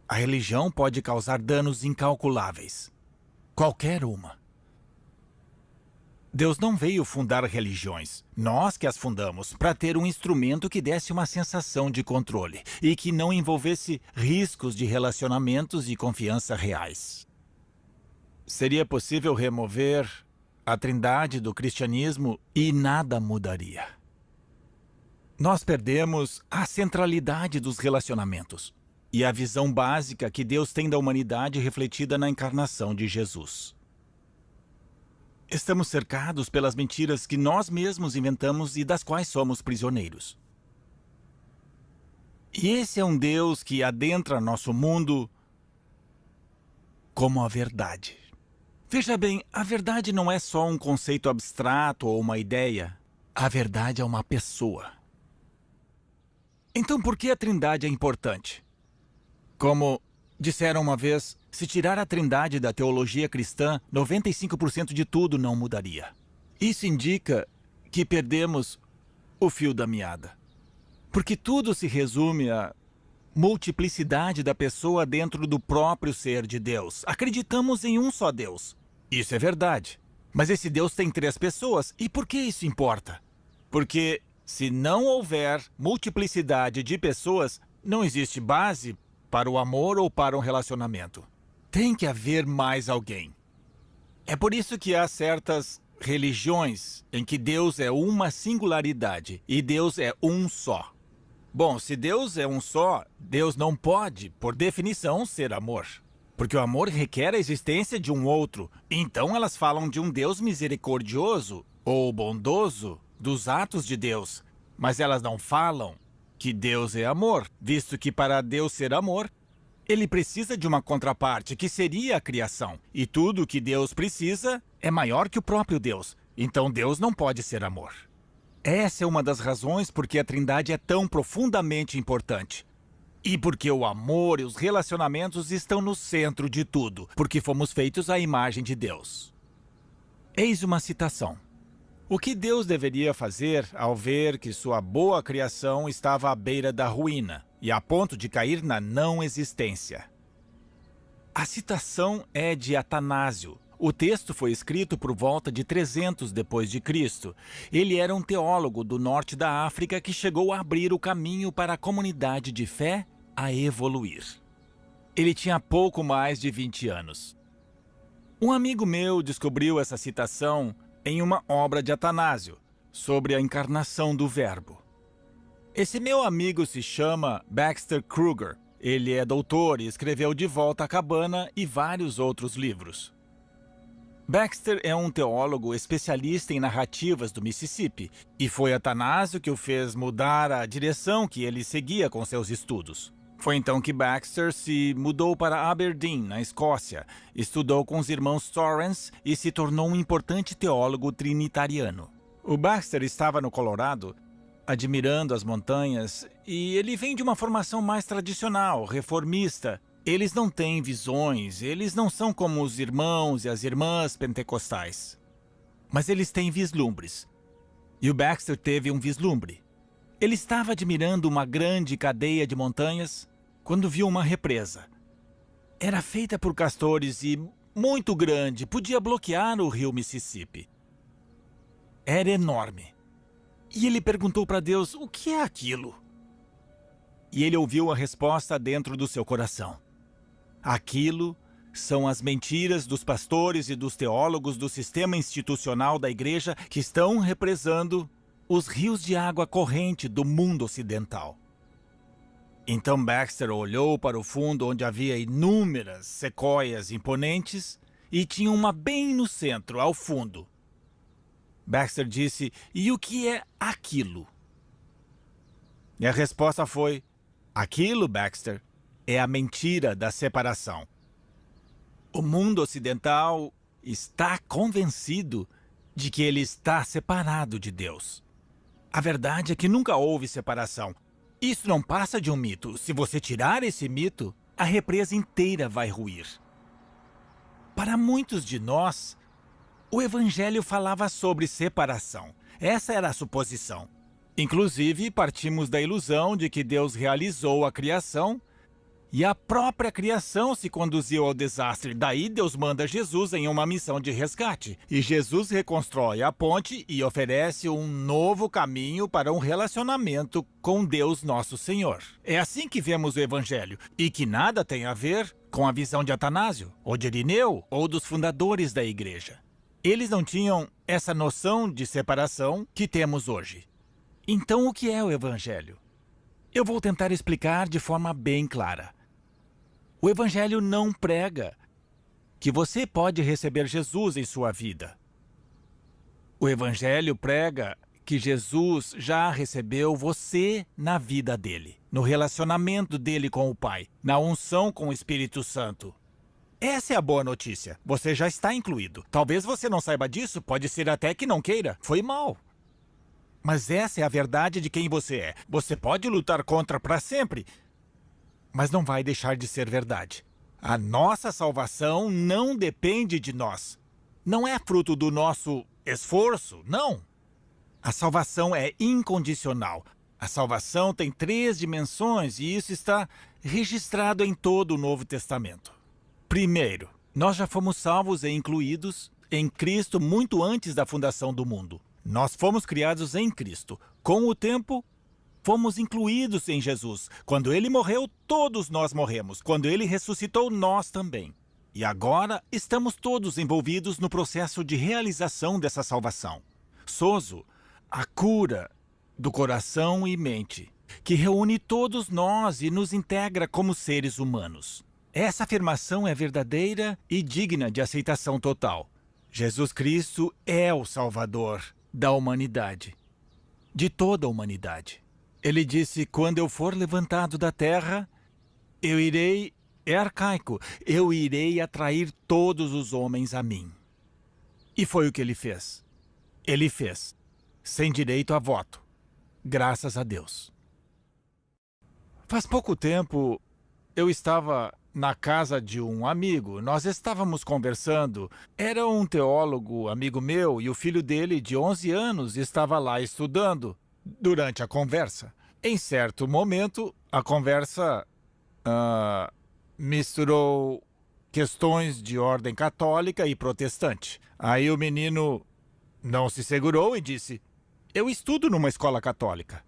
A religião pode causar danos incalculáveis. Qualquer uma. Deus não veio fundar religiões. Nós que as fundamos para ter um instrumento que desse uma sensação de controle e que não envolvesse riscos de relacionamentos e confiança reais. Seria possível remover a trindade do cristianismo e nada mudaria. Nós perdemos a centralidade dos relacionamentos e a visão básica que Deus tem da humanidade refletida na encarnação de Jesus. Estamos cercados pelas mentiras que nós mesmos inventamos e das quais somos prisioneiros. E esse é um Deus que adentra nosso mundo como a verdade. Veja bem, a verdade não é só um conceito abstrato ou uma ideia. A verdade é uma pessoa. Então, por que a Trindade é importante? Como disseram uma vez, se tirar a Trindade da teologia cristã, 95% de tudo não mudaria. Isso indica que perdemos o fio da meada. Porque tudo se resume à multiplicidade da pessoa dentro do próprio ser de Deus. Acreditamos em um só Deus. Isso é verdade. Mas esse Deus tem 3 pessoas. E por que isso importa? Porque se não houver multiplicidade de pessoas, não existe base para o amor ou para um relacionamento. Tem que haver mais alguém. É por isso que há certas religiões em que Deus é uma singularidade e Deus é um só. Bom, se Deus é um só, Deus não pode, por definição, ser amor. Porque o amor requer a existência de um outro. Então elas falam de um Deus misericordioso ou bondoso dos atos de Deus. Mas elas não falam que Deus é amor, visto que para Deus ser amor, ele precisa de uma contraparte, que seria a criação. E tudo que Deus precisa é maior que o próprio Deus. Então Deus não pode ser amor. Essa é uma das razões por que a Trindade é tão profundamente importante. E porque o amor e os relacionamentos estão no centro de tudo, porque fomos feitos à imagem de Deus. Eis uma citação. O que Deus deveria fazer ao ver que sua boa criação estava à beira da ruína e a ponto de cair na não existência? A citação é de Atanásio. O texto foi escrito por volta de 300 depois de Cristo. Ele era um teólogo do norte da África que chegou a abrir o caminho para a comunidade de fé a evoluir. Ele tinha pouco mais de 20 anos. Um amigo meu descobriu essa citação em uma obra de Atanásio, sobre a encarnação do Verbo. Esse meu amigo se chama Baxter Kruger. Ele é doutor e escreveu De Volta à Cabana e vários outros livros. Baxter é um teólogo especialista em narrativas do Mississippi, e foi Atanásio que o fez mudar a direção que ele seguia com seus estudos. Foi então que Baxter se mudou para Aberdeen, na Escócia, estudou com os irmãos Torrance e se tornou um importante teólogo trinitariano. O Baxter estava no Colorado, admirando as montanhas, e ele vem de uma formação mais tradicional, reformista. Eles não têm visões, eles não são como os irmãos e as irmãs pentecostais. Mas eles têm vislumbres. E o Baxter teve um vislumbre. Ele estava admirando uma grande cadeia de montanhas quando viu uma represa. Era feita por castores e muito grande, podia bloquear o rio Mississippi. Era enorme. E ele perguntou para Deus, o que é aquilo? E ele ouviu a resposta dentro do seu coração. Aquilo são as mentiras dos pastores e dos teólogos do sistema institucional da igreja que estão represando os rios de água corrente do mundo ocidental. Então Baxter olhou para o fundo onde havia inúmeras sequoias imponentes e tinha uma bem no centro, ao fundo. Baxter disse, e o que é aquilo? E a resposta foi: aquilo, Baxter, é a mentira da separação. O mundo ocidental está convencido de que ele está separado de Deus. A verdade é que nunca houve separação. Isso não passa de um mito. Se você tirar esse mito, a represa inteira vai ruir. Para muitos de nós, o Evangelho falava sobre separação. Essa era a suposição. Inclusive, partimos da ilusão de que Deus realizou a criação e a própria criação se conduziu ao desastre. Daí Deus manda Jesus em uma missão de resgate. E Jesus reconstrói a ponte e oferece um novo caminho para um relacionamento com Deus Nosso Senhor. É assim que vemos o Evangelho, e que nada tem a ver com a visão de Atanásio, ou de Irineu, ou dos fundadores da igreja. Eles não tinham essa noção de separação que temos hoje. Então, o que é o Evangelho? Eu vou tentar explicar de forma bem clara. O Evangelho não prega que você pode receber Jesus em sua vida. O Evangelho prega que Jesus já recebeu você na vida dele, no relacionamento dele com o Pai, na unção com o Espírito Santo. Essa é a boa notícia. Você já está incluído. Talvez você não saiba disso, pode ser até que não queira. Foi mal. Mas essa é a verdade de quem você é. Você pode lutar contra para sempre, mas não vai deixar de ser verdade. A nossa salvação não depende de nós. Não é fruto do nosso esforço, não. A salvação é incondicional. A salvação tem 3 dimensões e isso está registrado em todo o Novo Testamento. Primeiro, nós já fomos salvos e incluídos em Cristo muito antes da fundação do mundo. Nós fomos criados em Cristo. Com o tempo, fomos incluídos em Jesus. Quando ele morreu, todos nós morremos. Quando ele ressuscitou, nós também. E agora estamos todos envolvidos no processo de realização dessa salvação. Sozo, a cura do coração e mente, que reúne todos nós e nos integra como seres humanos. Essa afirmação é verdadeira e digna de aceitação total. Jesus Cristo é o Salvador da humanidade, de toda a humanidade. Ele disse: quando eu for levantado da terra, eu irei, é arcaico, eu irei atrair todos os homens a mim. E foi o que ele fez. Ele fez, sem direito a voto, graças a Deus. Faz pouco tempo, eu estava na casa de um amigo. Nós estávamos conversando. Era um teólogo, amigo meu, e o filho dele, de 11 anos, estava lá estudando. Durante a conversa, em certo momento, a conversa misturou questões de ordem católica e protestante. Aí o menino não se segurou e disse: eu estudo numa escola católica.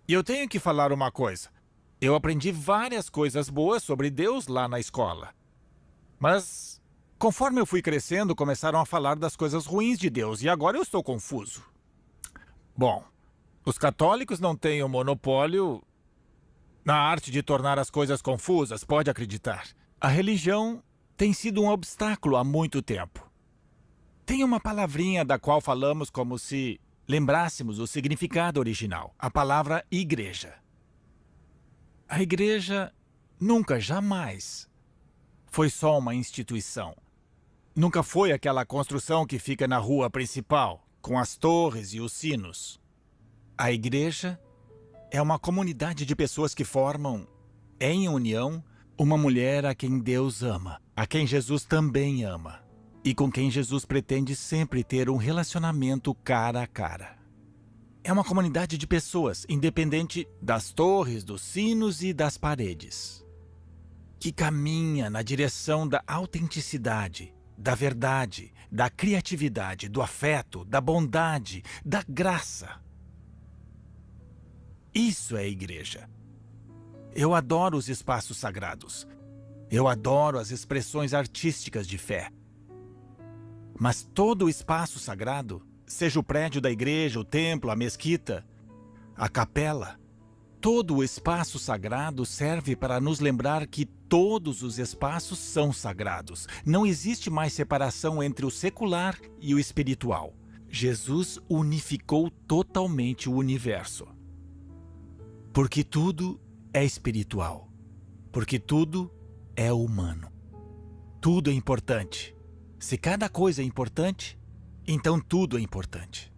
E eu tenho que falar uma coisa. Eu aprendi várias coisas boas sobre Deus lá na escola. Mas, conforme eu fui crescendo, começaram a falar das coisas ruins de Deus e agora eu estou confuso. Bom, os católicos não têm o monopólio na arte de tornar as coisas confusas, pode acreditar. A religião tem sido um obstáculo há muito tempo. Tem uma palavrinha da qual falamos como se lembrássemos o significado original, a palavra igreja. A igreja nunca, jamais, foi só uma instituição. Nunca foi aquela construção que fica na rua principal, com as torres e os sinos. A igreja é uma comunidade de pessoas que formam, em união, uma mulher a quem Deus ama, a quem Jesus também ama, e com quem Jesus pretende sempre ter um relacionamento cara a cara. É uma comunidade de pessoas, independente das torres, dos sinos e das paredes, que caminha na direção da autenticidade, da verdade, da criatividade, do afeto, da bondade, da graça. Isso é a igreja. Eu adoro os espaços sagrados. Eu adoro as expressões artísticas de fé. Mas todo o espaço sagrado, seja o prédio da igreja, o templo, a mesquita, a capela, todo o espaço sagrado serve para nos lembrar que todos os espaços são sagrados. Não existe mais separação entre o secular e o espiritual. Jesus unificou totalmente o universo. Porque tudo é espiritual. Porque tudo é humano. Tudo é importante. Se cada coisa é importante, então tudo é importante.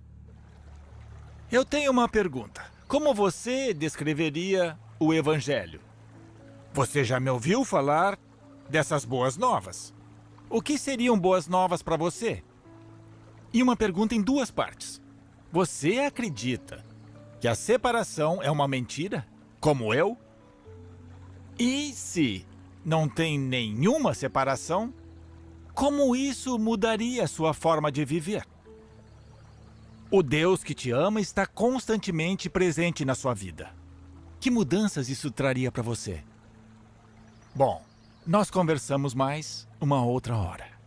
Eu tenho uma pergunta. Como você descreveria o Evangelho? Você já me ouviu falar dessas boas novas? O que seriam boas novas para você? E uma pergunta em duas partes. Você acredita que a separação é uma mentira, como eu? E se não tem nenhuma separação, como isso mudaria a sua forma de viver? O Deus que te ama está constantemente presente na sua vida. Que mudanças isso traria para você? Bom, nós conversamos mais uma outra hora.